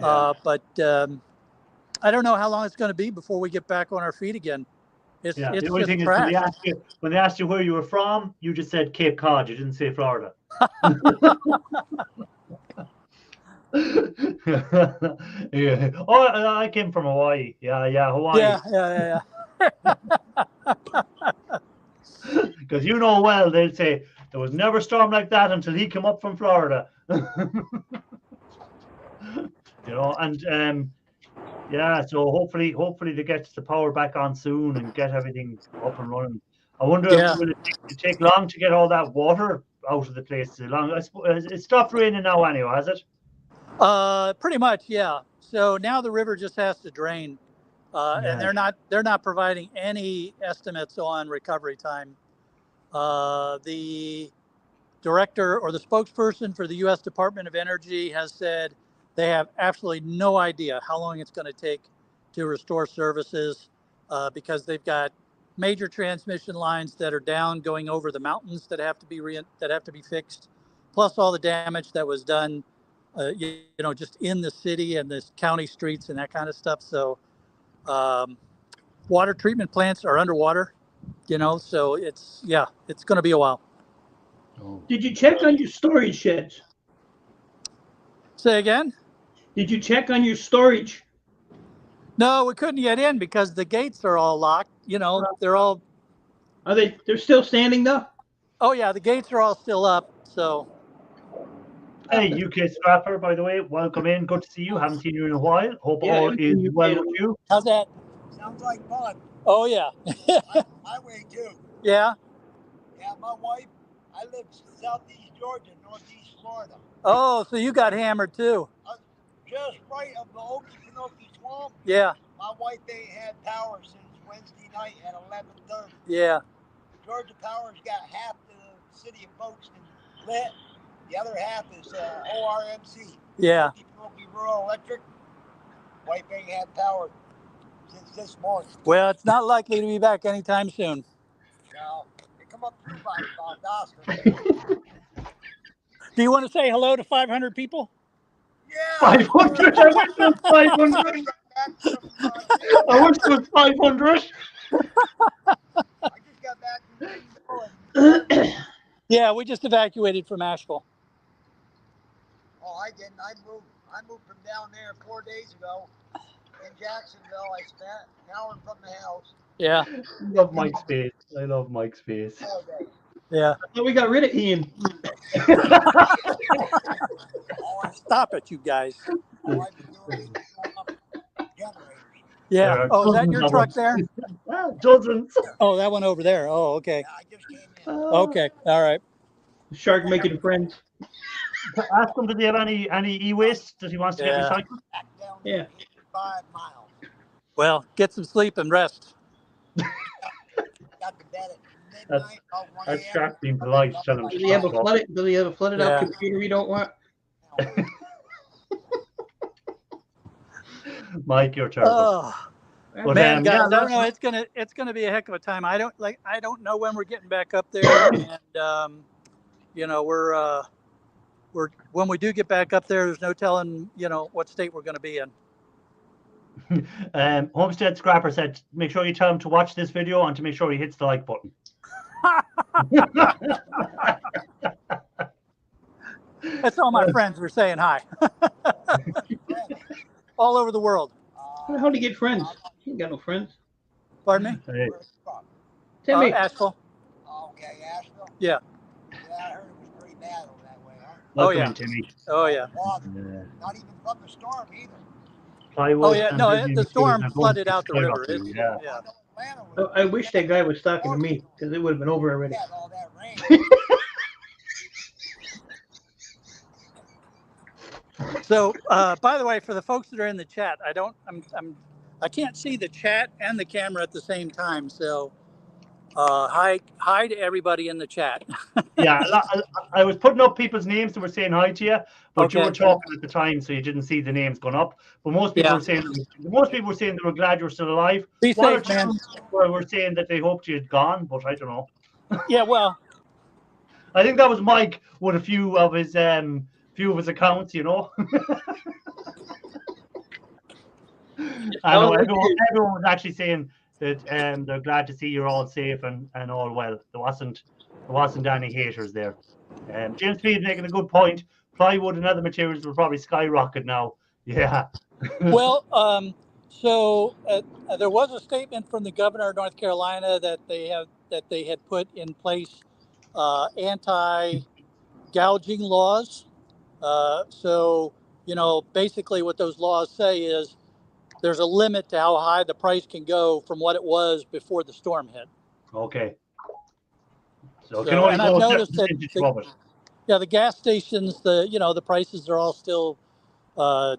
Yeah. But I don't know how long it's going to be before we get back on our feet again. It's The only just thing is, trash. when they asked you where you were from, you just said Cape Cod. You didn't say Florida. Yeah. Oh, I came from Hawaii. Yeah, Hawaii. Yeah. Because well, they'll say there was never a storm like that until he came up from Florida. So hopefully they get the power back on soon and get everything up and running. I wonder will it take long to get all that water out of the place? Long? I suppose it stopped raining now anyway, has it? Pretty much, yeah. So now the river just has to drain, and they're not providing any estimates on recovery time. The director or the spokesperson for the U.S. Department of Energy has said they have absolutely no idea how long it's going to take to restore services because they've got major transmission lines that are down going over the mountains that have to be fixed, plus all the damage that was done, just in the city and the county streets and that kind of stuff. So water treatment plants are underwater, so it's going to be a while. Did you check on your storage sheds? Say again? Did you check on your storage? No, we couldn't get in because the gates are all locked. They're all. They're still standing though? Oh yeah, the gates are all still up. So. Hey, UK Scrapper, by the way, welcome in. Good to see you. Haven't seen you in a while. Hope all is well with you. How's that? Sounds like fun. Oh yeah. Highway 2. Yeah. Yeah, my wife, I live southeast Georgia, northeast Florida. Oh, so you got hammered too? Just right of the Okefenokee Swamp. Yeah. My wife ain't had power since Wednesday night at 11:30. Yeah. Georgia Power's got half the city of Folkestone lit. The other half is ORMC. Yeah. Okefenokee Rural Electric. Wife ain't had power since this morning. Well, it's not likely to be back anytime soon. Now, they come up through by Valdosta. Do you want to say hello to 500 people? Yeah. 500. 500. back from, I wish it was 500. I just got back from Greenville. Yeah, we just evacuated from Asheville. Oh, I didn't. I moved from down there 4 days ago in Jacksonville. I spent an hour from the house Yeah, I love Mike's face. I love Mike's face. all day. yeah. So we got rid of Ian. All, Stop it, you guys. all I've been doing is filling up generators. Yeah. There are Oh, is that tons your of truck them. there? Dozens. Oh, that one over there. Oh, okay. Yeah, I just came in. Okay. All right. Shark making friends. Ask him, does he have any e-waste that he wants to get Yeah. recycled? Back down Yeah. 5 miles. Well, get some sleep and rest. Got to bed at midnight. about 1 That's a.m. Shark being polite. Tell him to Does he have a fuck off. flooded? Does he have a flooded out Yeah. computer you don't want? Mike, you're terrible. Oh, But, man, guys, yeah, I don't know. It's gonna be a heck of a time. I don't know when we're getting back up there, and you know, we're when we do get back up there, there's no telling, you know, what state we're going to be in. Homestead Scrapper said, make sure you tell him to watch this video and to make sure he hits the like button. That's all my friends were saying hi. All over the world. How the hell do you get friends? You ain't got no friends. Pardon me? Hey, Timmy. Asheville. Okay, Asheville. Yeah. Yeah, I heard it was pretty bad over that way, huh? welcome yeah. in, Timmy. Oh yeah. Water. Yeah. Not even from the storm either. Plywood Oh yeah. and No, building the storm materials are flooded both out the river. skyrocketing, It's, yeah. yeah. I know Atlanta Oh, was. I wish that guy was talking to me because it would have been over already. Had all that rain. So, by the way, for the folks that are in the chat, I can't see the chat and the camera at the same time. So, hi to everybody in the chat. Yeah, I was putting up people's names that were saying hi to you, but you Okay. were talking at the time, so you didn't see the names going up. But most people Yeah. were saying they were glad you were still alive. Be One or safe, man. two were saying that they hoped you had gone, but I don't know. Yeah. Well. I think that was Mike with a few of his accounts, you know. I know everyone was actually saying that they're glad to see you're all safe and all well. There wasn't any haters there. James Speed making a good point. Plywood and other materials will probably skyrocket now. Yeah. Well, so there was a statement from the governor of North Carolina that they had put in place anti-gouging laws. So, you know, basically what those laws say is there's a limit to how high the price can go from what it was before the storm hit. Okay. So, So, can only and go I've a noticed certain that percentage of it. Yeah, the gas stations, the prices are all still $2.50,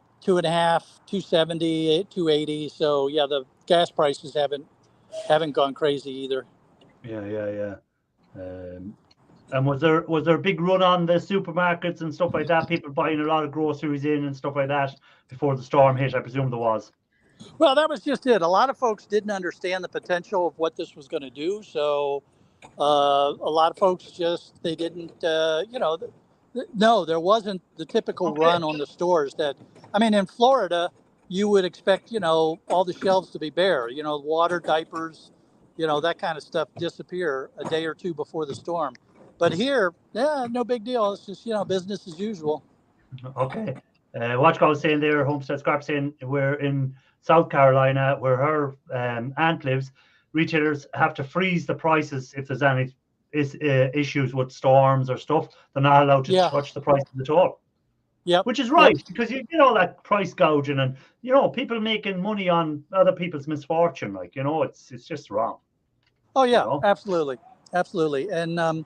$2.70, $2.80. So yeah, the gas prices haven't gone crazy either. Yeah. And was there a big run on the supermarkets and stuff like that? People buying a lot of groceries in and stuff like that before the storm hit. I presume there was. Well, that was just it. A lot of folks didn't understand the potential of what this was going to do. So a lot of folks they didn't, no, there wasn't the typical run on the stores in Florida, you would expect, all the shelves to be bare, water, diapers, that kind of stuff disappear a day or two before the storm. But here, yeah, no big deal. It's just, business as usual. Okay. Watchcall was saying there, Homestead Scrap saying we're in South Carolina where her aunt lives. Retailers have to freeze the prices if there's any issues with storms or stuff. They're not allowed to touch the prices at all. Yeah, which is right because you know that price gouging and people making money on other people's misfortune, it's just wrong. Oh yeah, absolutely, and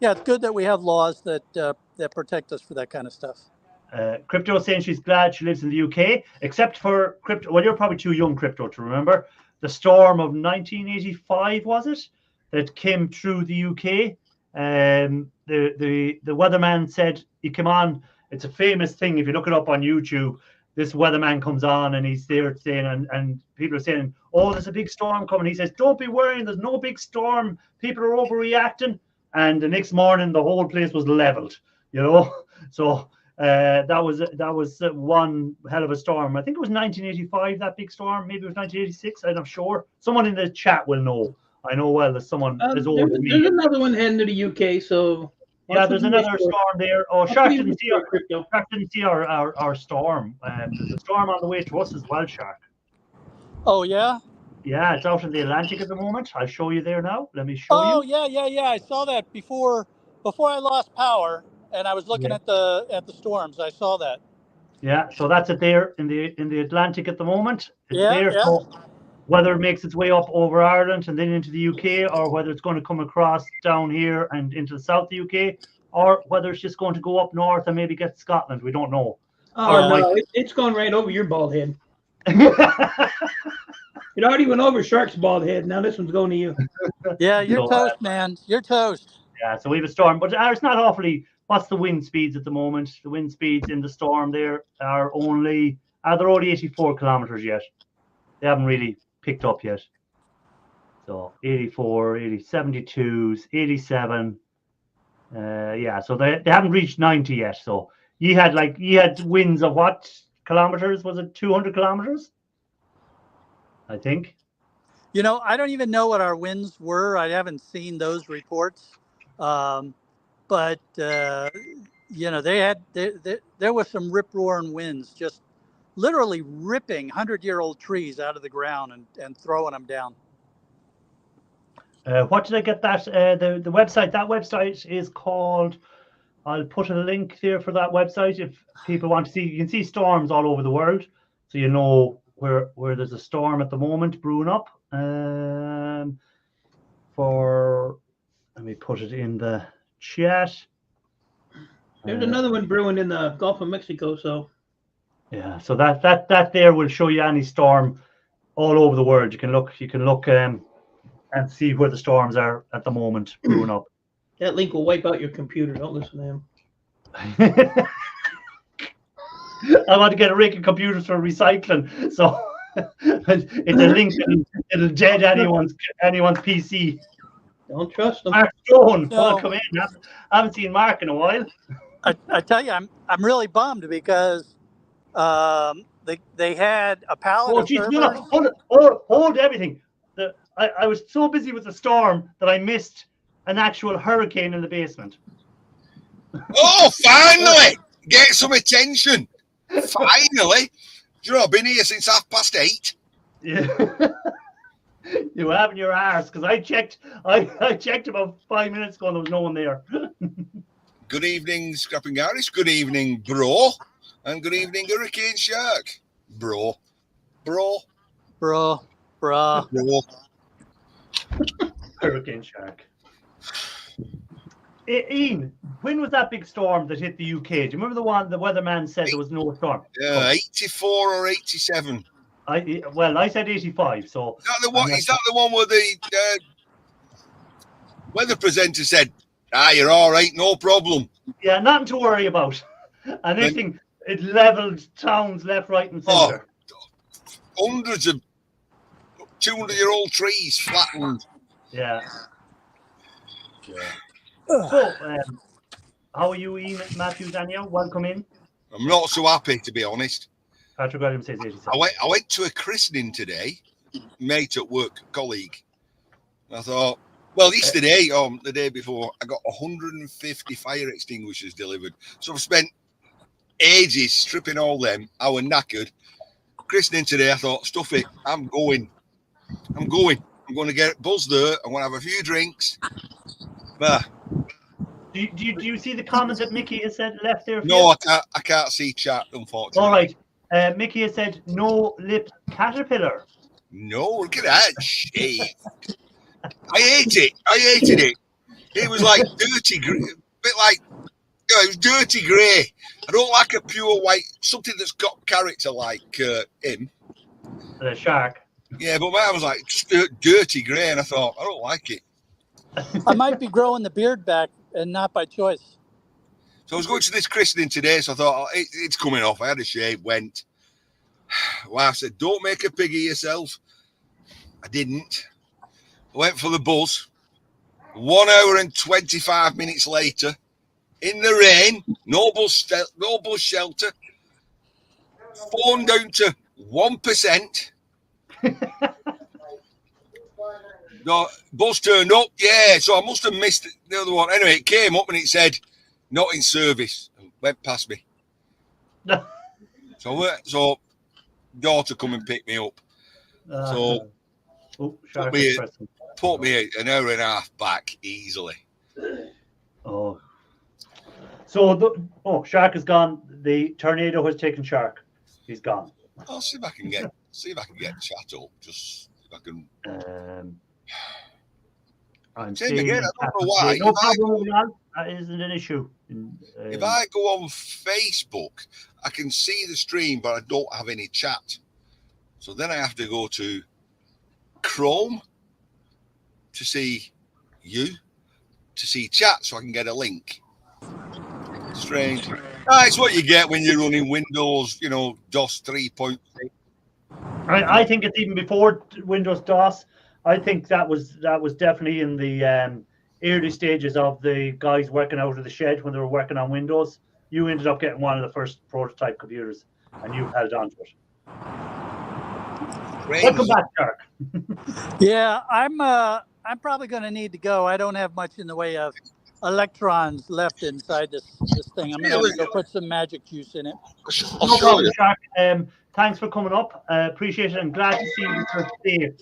it's good that we have laws that protect us for that kind of stuff. Crypto is saying she's glad she lives in the UK, except for Crypto. Well, you're probably too young, Crypto, to remember the storm of 1985, was it, that came through the UK? The weatherman said he came on. It's a famous thing. If you look it up on YouTube, this weatherman comes on and he's there saying, and people are saying, "Oh, there's a big storm coming." He says, "Don't be worrying. There's no big storm. People are overreacting." And the next morning, the whole place was leveled. So That was one hell of a storm. I think it was 1985, that big storm. Maybe it was 1986. I'm not sure. Someone in the chat will know. I know well there's someone as old as me. There's another one heading to the UK, so Yeah, there's another storm there. Oh, Shark didn't see crypto. our storm. There's a storm on the way to us as well, Shark. Oh yeah. Yeah, it's out in the Atlantic at the moment. I'll show you there now. Let me show Oh you. yeah. I saw that before I lost power, and I was looking at the storms. I saw that. Yeah, so that's it there in the Atlantic at the moment. It's Yeah, there. yeah. So whether it makes its way up over Ireland and then into the UK, or whether it's going to come across down here and into the south of the UK, or whether it's just going to go up north and maybe get Scotland, we don't know. Oh no, it's gone right over your bald head. It already went over Shark's bald head. Now this one's going to you. Yeah, you're toast, man. You're toast. Yeah, so we have a storm, but it's not awfully. What's the wind speeds at the moment? The wind speeds in the storm there are only they're only 84 kilometers yet. They haven't really picked up yet. So 84, 72s, 87. Yeah, so they haven't reached 90 yet. So you had winds of what kilometers? Was it 200 kilometers? I think. You know, I don't even know what our winds were. I haven't seen those reports. But you know, there was some rip-roaring winds, just literally ripping 100-year-old trees out of the ground and throwing them down. What did I get that? The website. That website is called. I'll put a link there for that website if people want to see. You can see storms all over the world, so you know where there's a storm at the moment brewing up. Let me put it in the chat. There's another one brewing in the Gulf of Mexico. So yeah, so that there will show you any storm all over the world. You can look and see where the storms are at the moment brewing up. that link will wipe out your computer. Don't listen to him. I want to get a rig of computers for recycling, so it's a link it'll dead anyone's PC. Don't trust them. Mark Stone, No. come in. I haven't seen Mark in a while. I tell you, I'm really bummed because they had a pallet Oh, of geez, servers. hold everything. I was so busy with the storm that I missed an actual hurricane in the basement. Oh, finally! Get some attention. Finally. Do you know, I've been here since 8:30. Yeah. You have in your arse, because I checked about 5 minutes ago and there was no one there. Good evening, Scrapping Irish. Good evening, bro. And good evening, Hurricane Shark. Bro. Hurricane Shark. Ian, when was that big storm that hit the UK? Do you remember the one the weatherman said there was no storm? 84 or 87. I said 85. So Is that the one where the weather presenter said, you're all right, no problem? yeah, nothing to worry about. And anything, it leveled towns left, right, and centre. Hundreds of 200-year-old trees flattened. Yeah. So, how are you, Ian, Matthew, Daniel? Welcome in. I'm not so happy, to be honest. Patrick Williams says 87. I went to a christening today, mate at work, colleague. I thought, well, yesterday, the day before, I got 150 fire extinguishers delivered. So I've spent ages stripping all them. I was knackered. Christening today, I thought, stuff it. I'm going to get buzzed there. I'm going to have a few drinks. Do you see the comments that Mickey has said left there? No, I can't see chat, unfortunately. All right. Mickey has said no lip caterpillar. No, look at that shit. I hated it. It was like dirty grey, bit like, it was dirty grey. I don't like a pure white, something that's got character like him. The shark. Yeah, but mine was like just dirty grey, and I thought, I don't like it. I might be growing the beard back and not by choice. So I was going to this christening today, so I thought, it's coming off. I had a shave, went. Wife said, don't make a pig of yourself. I didn't. I went for the buzz. 1 hour and 25 minutes later, in the rain, no bus shelter, phone down to 1%. No, bus turned up, yeah, so I must have missed the other one. Anyway, it came up and it said, not in service. Went past me. So daughter come and pick me up. So put me an hour and a half back easily. Oh. So Shark is gone. The tornado has taken Shark. He's gone. I'll see if I can get chat up. Just if I can. I'm saying again, I don't know why. No problem. That isn't an issue. If I go on Facebook, I can see the stream, but I don't have any chat. So then I have to go to Chrome to see you, to see chat, so I can get a link. Strange. It's what you get when you're running Windows, DOS 3.6. I think it's even before Windows DOS. I think that was definitely in the early stages of the guys working out of the shed when they were working on Windows. You ended up getting one of the first prototype computers, and you held on to it. Welcome back, Shark. Yeah, I'm probably going to need to go. I don't have much in the way of electrons left inside this thing. I'm going to go put some magic juice in it. No problem, Shark. Thanks for coming up. Appreciate it. I'm glad to see you safe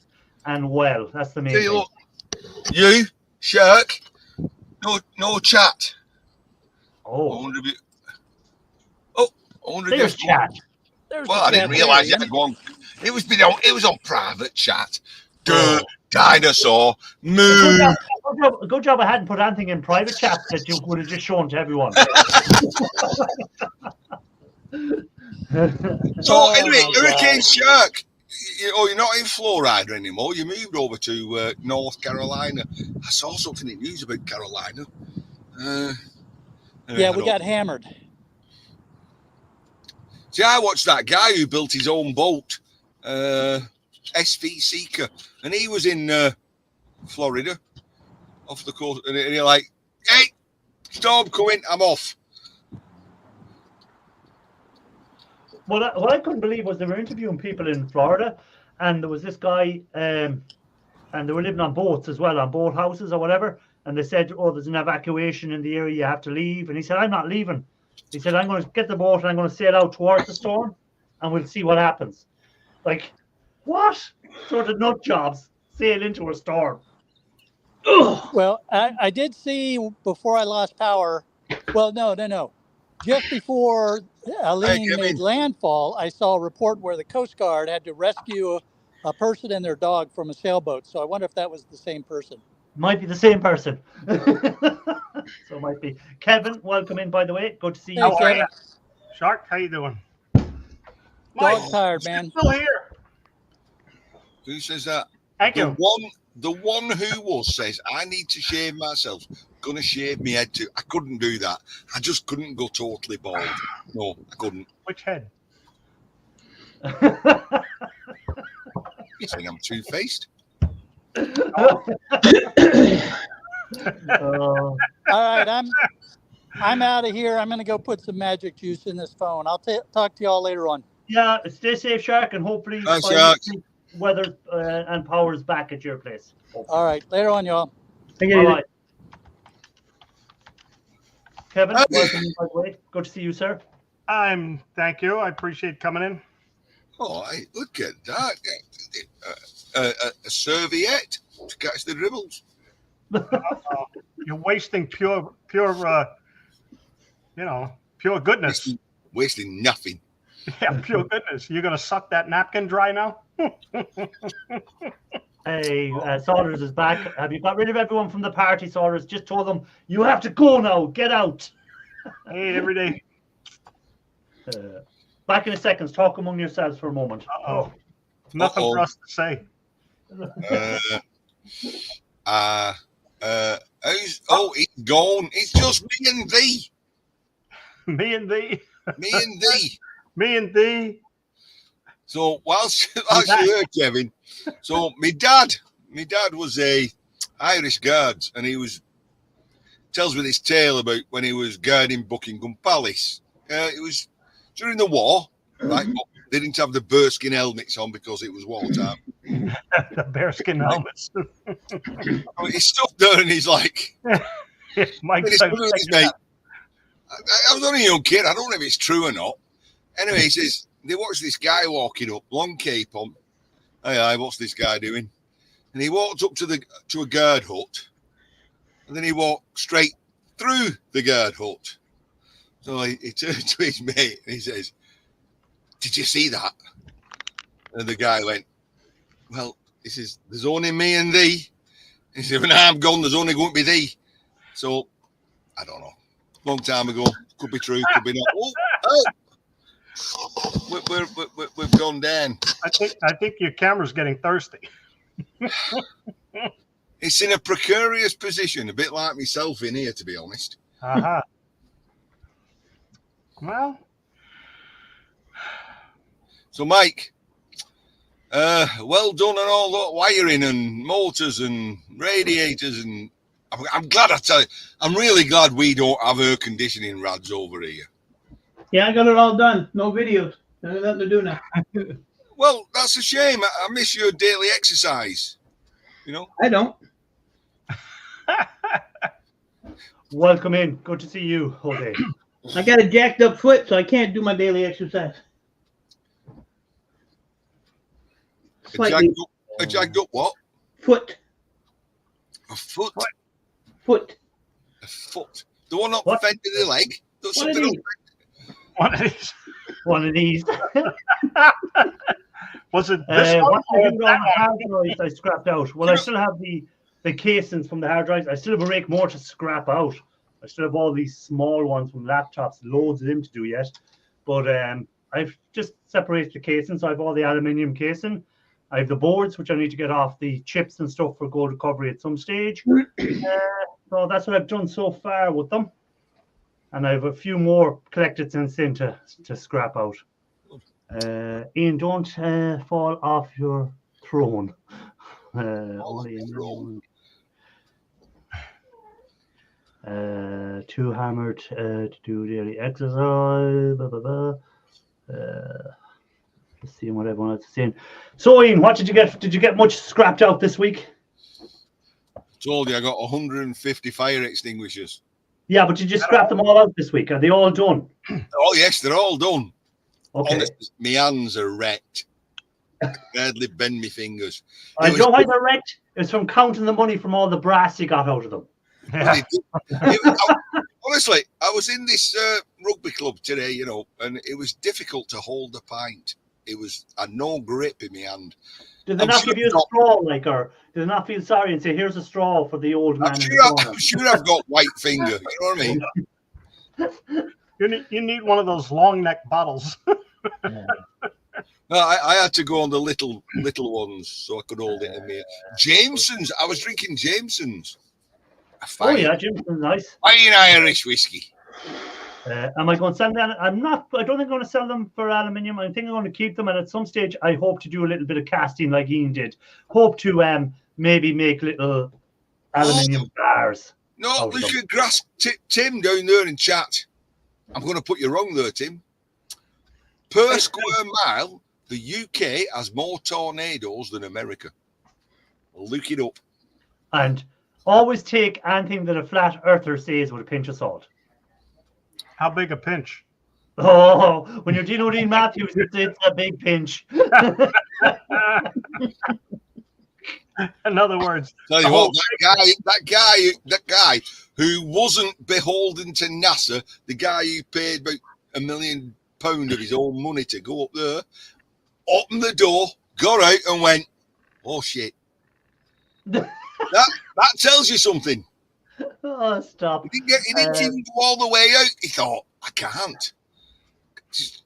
and well. That's the main thing. Look, you, Shark, no chat. There's chat. I didn't realise you had to go on. It was on private chat. Dinosaur, moon. Good job I hadn't put anything in private chat that you would have just shown to everyone. So anyway, Hurricane Shark, you're not in Florida anymore. You moved over to North Carolina. I saw something in the news about Carolina. Yeah, we got hammered. See, I watched that guy who built his own boat, SV Seeker, and he was in Florida, off the coast, and you're like, hey, storm coming, I'm off. What I couldn't believe was they were interviewing people in Florida, and there was this guy, and they were living on boats as well, on boat houses or whatever, and they said, there's an evacuation in the area, you have to leave, and he said, I'm not leaving. He said, I'm going to get the boat and I'm going to sail out towards the storm and we'll see what happens. Like, what sort of nut jobs sail into a storm? Ugh. Well, I did see before I lost power. Well, no. Just before Helene made landfall, I saw a report where the Coast Guard had to rescue a person and their dog from a sailboat. So I wonder if that was the same person. Might be the same person. So it might be. Kevin, welcome in, by the way. Good to see you. Kevin. Shark, how you doing? Dog tired, man. Still here. Who says that? Thank you. The one who was says, I need to shave myself. Gonna shave my head too. I couldn't do that. I just couldn't go totally bald. No, I couldn't. Which head? You think I'm two-faced? All right, I'm out of here. I'm going to go put some magic juice in this phone. I'll talk to y'all later on. Yeah, stay safe, Shark, and hopefully weather and power's back at your place. Hopefully. All right, later on, y'all. All right. Kevin, welcome, by the way. Good to see you, sir. Thank you. I appreciate coming in. Oh, look at that. A serviette to catch the dribbles. You're wasting pure goodness. Wasting nothing. Yeah, pure goodness. You're going to suck that napkin dry now? Hey, Saunders is back. Have you got rid of everyone from the party, Saunders? Just told them, you have to go now. Get out. Hey, every day. Back in a second. Talk among yourselves for a moment. Nothing for us to say. It's gone. It's just me and thee. Me and thee. Me and thee. Me and thee. So whilst you're here, Kevin, so my dad was a Irish Guards, and he was tells me this tale about when he was guarding Buckingham Palace. It was during the war, right? But they didn't have the bearskin helmets on because it was wartime. The bearskin helmets. I mean, he's stood there and he's like, Mike's I was only a young kid. I don't know if it's true or not. Anyway, he says, they watched this guy walking up, long cape on. Aye, what's this guy doing? And he walked up to a guard hut. And then he walked straight through the guard hut. So he turned to his mate and he says, did you see that? And the guy went, well, he says, there's only me and thee. He said, when I'm gone, there's only going to be thee. So, I don't know. Long time ago. Could be true, could be not. We've gone down. I think your camera's getting thirsty. It's in a precarious position, a bit like myself in here, to be honest. Uh-huh. Well. So, Mike, well done on all that wiring and motors and radiators. And I'm glad, I tell you, I'm really glad we don't have air conditioning rads over here. Yeah, I got it all done. No videos. There's nothing to do now. Well, that's a shame. I miss your daily exercise. You know? I don't. Welcome in. Good to see you, Jose. I got a jacked up foot, so I can't do my daily exercise. Slightly. A jagged up what? Foot. A foot? Foot. A foot. The one up What? the end of the leg? That's One of something these. One of these. One of these. Was it this one? What I Or did that on the hard one? drives, I scrapped out. Well, I still have the casings from the hard drives. I still have a rake more to scrap out. I still have all these small ones from laptops, loads of them to do yet. But I've just separated the casing, so I have all the aluminium casing. I have the boards, which I need to get off the chips and stuff for gold recovery at some stage. So that's what I've done so far with them. And I have a few more collected since then to scrap out. Ian, don't fall off your throne. Only too hammered to do daily exercise. Blah, blah, blah. Let's see what everyone else is saying. So, Ian, what did you get? Did you get much scrapped out this week? Told you I got 150 fire extinguishers. Yeah, but did you scrap them all out this week? Are they all done? Oh, yes, they're all done. Okay. Honestly, my hands are wrecked. I can hardly bend my fingers. I know why they're wrecked. It's from counting the money from all the brass you got out of them. Yeah. Honestly, I was in this rugby club today, you know, and it was difficult to hold the pint. It was a no grip in my hand. Did they not give you a straw, like, or did they not feel sorry and say, "Here's a straw for the old man"? I'm sure I've got white finger. You know what I mean? You need one of those long neck bottles. No, I had to go on the little ones so I could hold it in me. Jameson's. I was drinking Jameson's. Oh yeah, Jameson's nice. Fine Irish whiskey. Am I going to sell them? I'm not. I don't think I'm going to sell them for aluminium. I think I'm going to keep them, and at some stage, I hope to do a little bit of casting like Ian did. Hope to maybe make little aluminium bars. No, look at Grass Tim down there in chat. I'm going to put you wrong there, Tim. Per square mile, the UK has more tornadoes than America. Look it up. And always take anything that a flat earther says with a pinch of salt. How big a pinch? Oh, when you're dealing with Ian Matthews, it's a big pinch. In other words, Tell you what, that guy who wasn't beholden to NASA, the guy who paid about £1 million of his own money to go up there, opened the door, got out, and went, "Oh shit!" that tells you something. Oh, stop. He didn't even go all the way out. He thought, "I can't."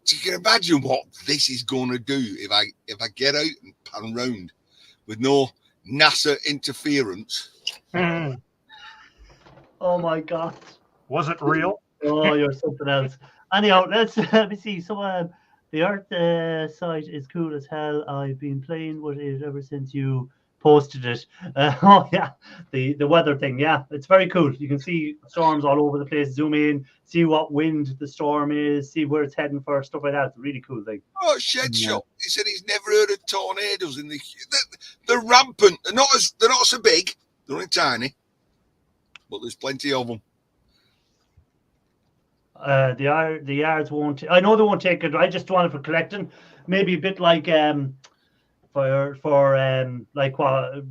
You can imagine what this is going to do if I get out and pan round with no NASA interference. Oh my God. Was it real? Oh, you're something else. Anyhow, let me see. So the Earth site is cool as hell. I've been playing with it ever since you posted it. Oh yeah, the weather thing. Yeah, it's very cool. You can see storms all over the place. Zoom in, see what wind the storm is, see where it's heading for, stuff like that. It's a really cool thing. Oh, Shed Yeah. Shop. He said he's never heard of tornadoes in the. They're rampant. They're not so big. They're only tiny, but there's plenty of them. The yards won't. I know they won't take it. I just want it for collecting. Maybe a bit like like what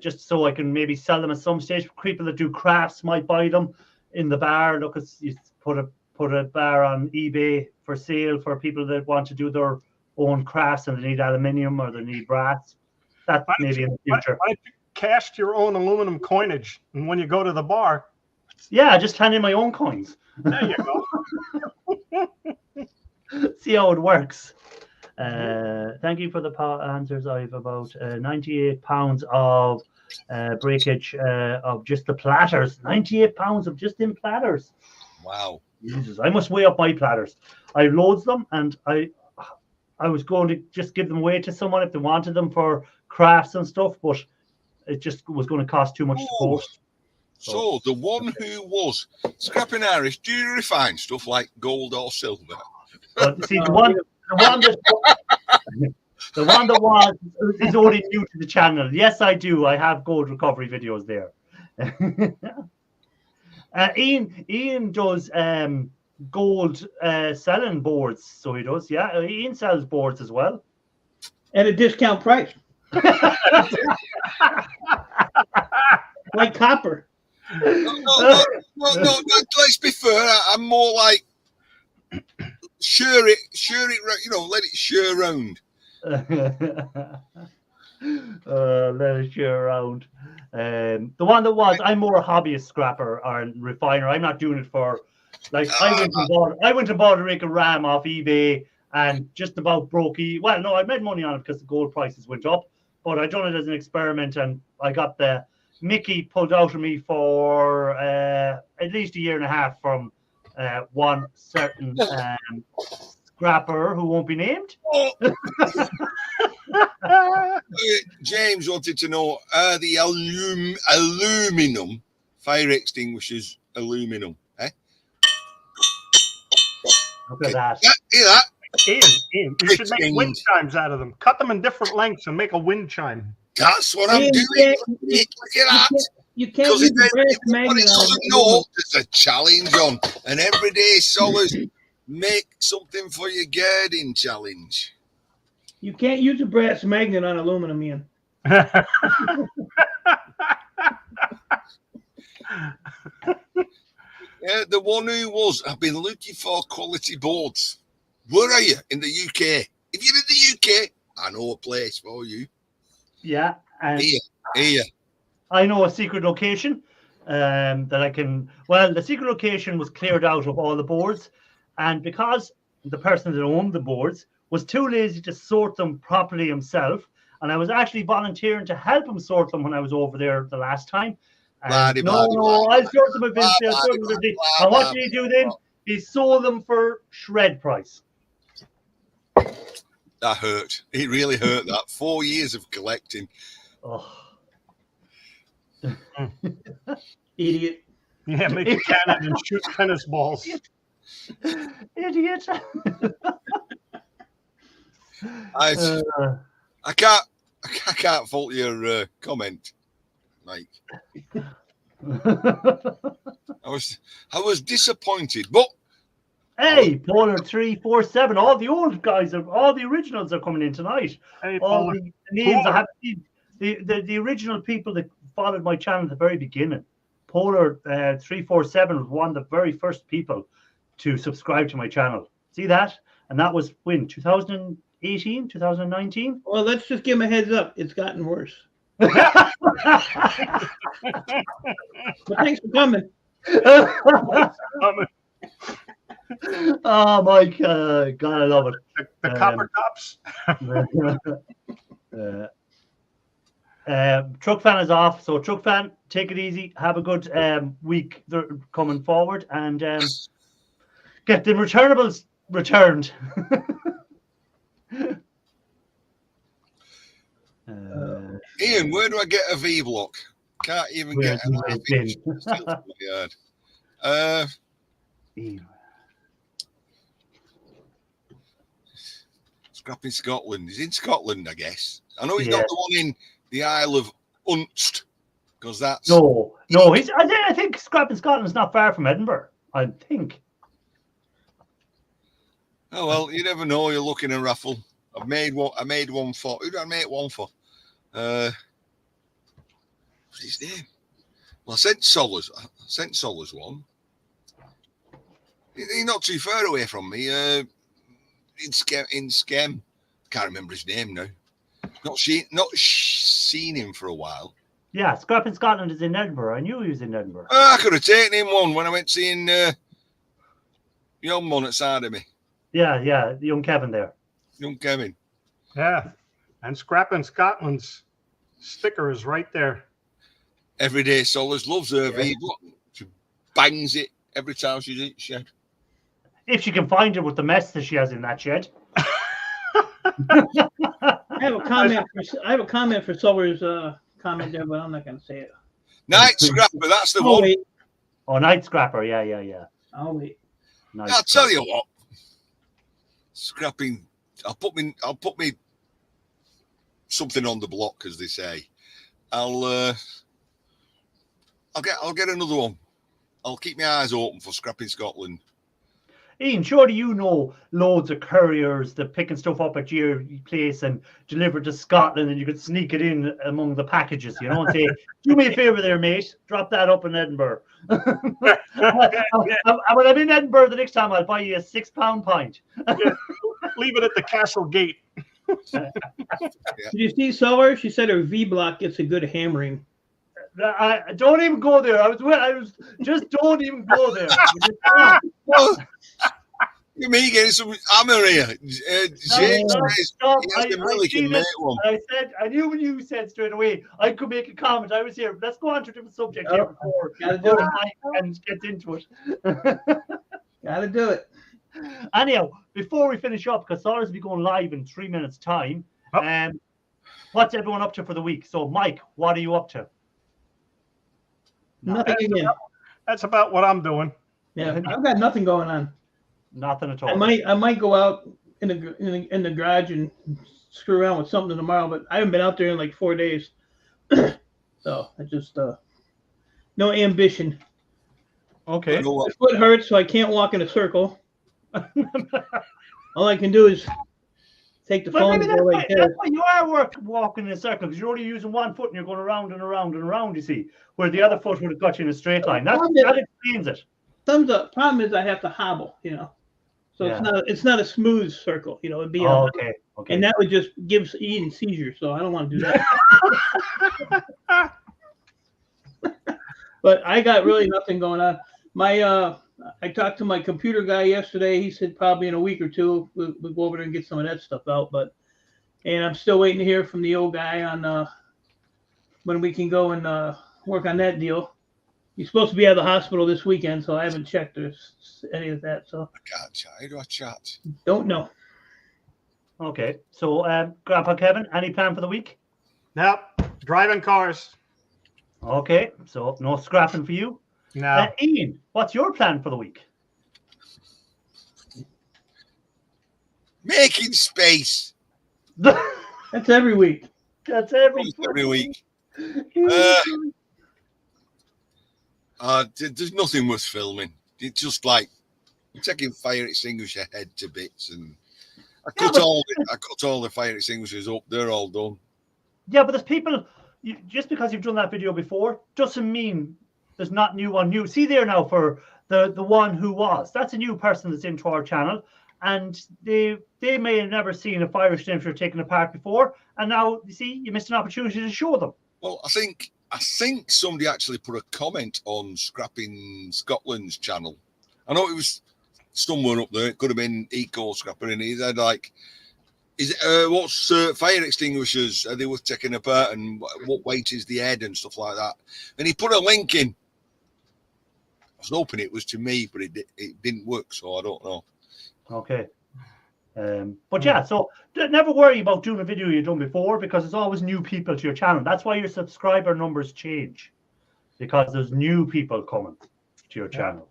just so I can maybe sell them at some stage. People that do crafts might buy them in the bar. Look, you put a bar on eBay for sale for people that want to do their own crafts and they need aluminium or they need brass. That maybe in the future. Why don't you cast your own aluminum coinage, and when you go to the bar, Yeah, just hand in my own coins. there you go. See how it works. Thank you for the answers. I've about 98 pounds of breakage of just the platters. 98 pounds of just in platters. Wow. Jesus, I must weigh up my platters. I loads them, and I was going to just give them away to someone if they wanted them for crafts and stuff, but it just was going to cost too much to post. So the one who was scrapping Irish, do you refine stuff like gold or silver? But see, the one that was is only new to the channel. Yes, I do. I have gold recovery videos there. Ian does gold selling boards, so he does. Yeah, Ian sells boards as well At a discount price. Like copper. No, let's be fair. I'm more like share it, let it share around. Let it share around. The one that was, I'm more a hobbyist scrapper or refiner. I'm not doing it for, like, I went and bought a Rick and Ram off eBay and just about broke. Well, no, I made money on it because the gold prices went up, but I done it as an experiment and I got the Mickey pulled out of me for at least a year and a half from one certain scrapper who won't be named. James wanted to know, are the aluminum fire extinguishers aluminum? Look at that. Hear that? Ian, you should make wind chimes out of them. Cut them in different lengths and make a wind chime. That's what I'm doing. Look at that. You can't use the brass magnet on it. No, there's a challenge on. An everyday solace. Make something for your girding challenge. You can't use a brass magnet on aluminum, Ian. Yeah, the one who was, I've been looking for quality boards. Where are you? In the UK. If you're in the UK, I know a place for you. Yeah. And Here. I know a secret location that I can. Well, the secret location was cleared out of all the boards, and because the person that owned the boards was too lazy to sort them properly himself, and I was actually volunteering to help him sort them when I was over there the last time. I'll sort them eventually. And what did he do then? He sold them for shred price. That hurt. It really hurt. That 4 years of collecting. Oh. Idiot. Yeah, make a cannon and shoot tennis balls. Idiot. I can't fault your comment, Mike. I was disappointed, but hey, Polar 347. All the old guys all the originals are coming in tonight. Hey, All Paul. the names I have seen. The original people that followed my channel at the very beginning. Polar 347 was one of the very first people to subscribe to my channel. See that? And that was when 2018, 2019. Well, let's just give him a heads up. It's gotten worse. But thanks for coming. Oh my God, I love it. The copper tops. Truck Fan is off, so Truck Fan, take it easy. Have a good week coming forward, and get the returnables returned. Ian, where do I get a V block? Can't even Where get an do half you inch think? still from my yard. Ian. Scrapping Scotland. He's in Scotland, I guess. I know he's Yeah. not the one in the Isle of Unst, because that's No. I think Scrapping Scotland's not far from Edinburgh. I think. Oh well, you never know. You're looking a raffle. I made one for. Who did I make one for? What's his name? Well, I sent Solers one. He's not too far away from me. In Skem. Can't remember his name now. Not seen him for a while. Yeah, Scrapping Scotland is in Edinburgh. I knew he was in Edinburgh. I could have taken him one when I went seeing young one at side of me. Yeah, the young Kevin there. Young Kevin. Yeah. And Scrapping Scotland's sticker is right there. Everyday Solers loves her V block. She bangs it every time she's in shed. If she can find it with the mess that she has in that shed. I have a comment for Suller's comment there, but I'm not going to say it. Night Scrapper, that's the I'll one. wait. Oh, Night Scrapper. Yeah. I'll wait. Night I'll tell Scrapper. you what. Scrapping. I'll put me something on the block, as they say. I'll get another one. I'll keep my eyes open for Scrapping Scotland. Ian, surely you know loads of couriers that picking stuff up at your place and deliver to Scotland, and you could sneak it in among the packages, you know, and say, "Do me a favor there, mate. Drop that up in Edinburgh." When I'm in Edinburgh the next time, I'll buy you a £6 pint. Leave it at the castle gate. Did you see Suller? She said her V block gets a good hammering. I don't even go there. I was just don't even go there. Well, you me getting some hammer here. James says Stop. he has the I Milligan seen mate it. one. I knew when you said straight away I could make a comment. I was here. Let's go on to a different subject here before Gotta do it. and get into it. Gotta do it. Anyhow, before we finish up, because Sarah's will be going live in 3 minutes' time, what's everyone up to for the week? So, Mike, what are you up to? Nothing again. That's about what I'm doing. Yeah, I've got nothing going on. Nothing at all. I might go out in the garage and screw around with something tomorrow, but I haven't been out there in like 4 days. So I just no ambition. Okay. I know My what- foot hurts, so I can't walk in a circle. All I can do is take the But phone maybe and go like this. that's why you are walking in a circle, because you're only using one foot and you're going around and around and around, you see, where the other foot would have got you in a straight line. That explains it. Problem is I have to hobble, you know. So Yeah. it's not a smooth circle, you know. It'd be Oh, okay. and that would just give Ian seizures, so I don't want to do that. But I got really nothing going on. I talked to my computer guy yesterday. He said probably in a week or two we'll go over there and get some of that stuff out. And I'm still waiting to hear from the old guy on when we can go and work on that deal. He's supposed to be at the hospital this weekend, so I haven't checked any of that. So I can't chat. How do I chat? don't know. Okay. So, Grandpa Kevin, any plan for the week? Now, driving cars. Okay. So, no scrapping for you. No. Ian, what's your plan for the week? Making space That's every week. That's every week. There's nothing worth filming. It's just like taking fire extinguisher head to bits, and I cut all the fire extinguishers up. They're all done. Yeah, but there's people. Just because you've done that video before doesn't mean there's not new on new. See there now for the one who was. That's a new person that's into our channel, and they may have never seen a fire extinguisher taken apart before, and now you see you missed an opportunity to show them. Well, I think somebody actually put a comment on Scrapping Scotland's channel. I know it was somewhere up there. It could have been Eco Scrapper, and he said like, "Is it what's fire extinguishers? Are they worth taking apart? And what weight is the head and stuff like that?" And he put a link in. I was hoping it was to me, but it didn't work, so I don't know. Okay. But yeah, so never worry about doing a video you've done before, because there's always new people to your channel. That's why your subscriber numbers change, because there's new people coming to your channel.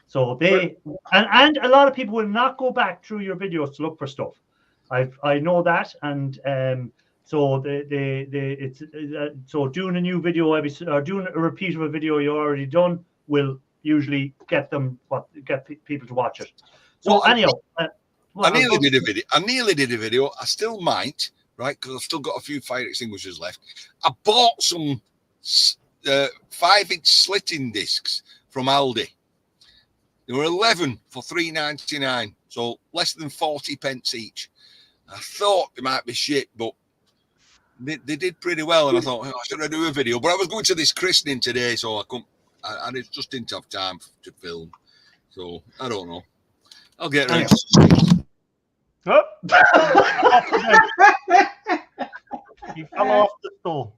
So they and a lot of people will not go back through your videos to look for stuff. I know that, and so so doing a new video or doing a repeat of a video you already done will usually get people to watch it. So Well, anyhow, I nearly did a video. I still might, right? Because I've still got a few fire extinguishers left. I bought some 5-inch slitting discs from Aldi. They were 11 for £3.99, so less than 40 pence each. I thought they might be shit, but they did pretty well, and I thought, oh, should I do a video? But I was going to this christening today, so I couldn't. I just didn't have time to film. So I don't know. I'll get ready. Oh. He fell off the stool.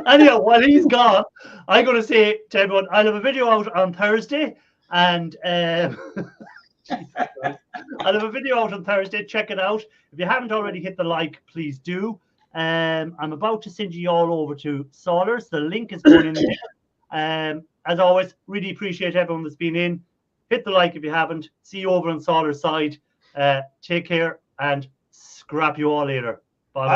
Anyhow, while he's gone, I'm going to say to everyone, I'll have a video out on Thursday, and I'll have a video out on Thursday. Check it out. If you haven't already hit the like, please do. I'm about to send you all over to Sawyers. The link is going in there. As always, really appreciate everyone that's been in. Hit the like if you haven't. See you over on Sawyer's side. Take care, and scrap you all later. Bye.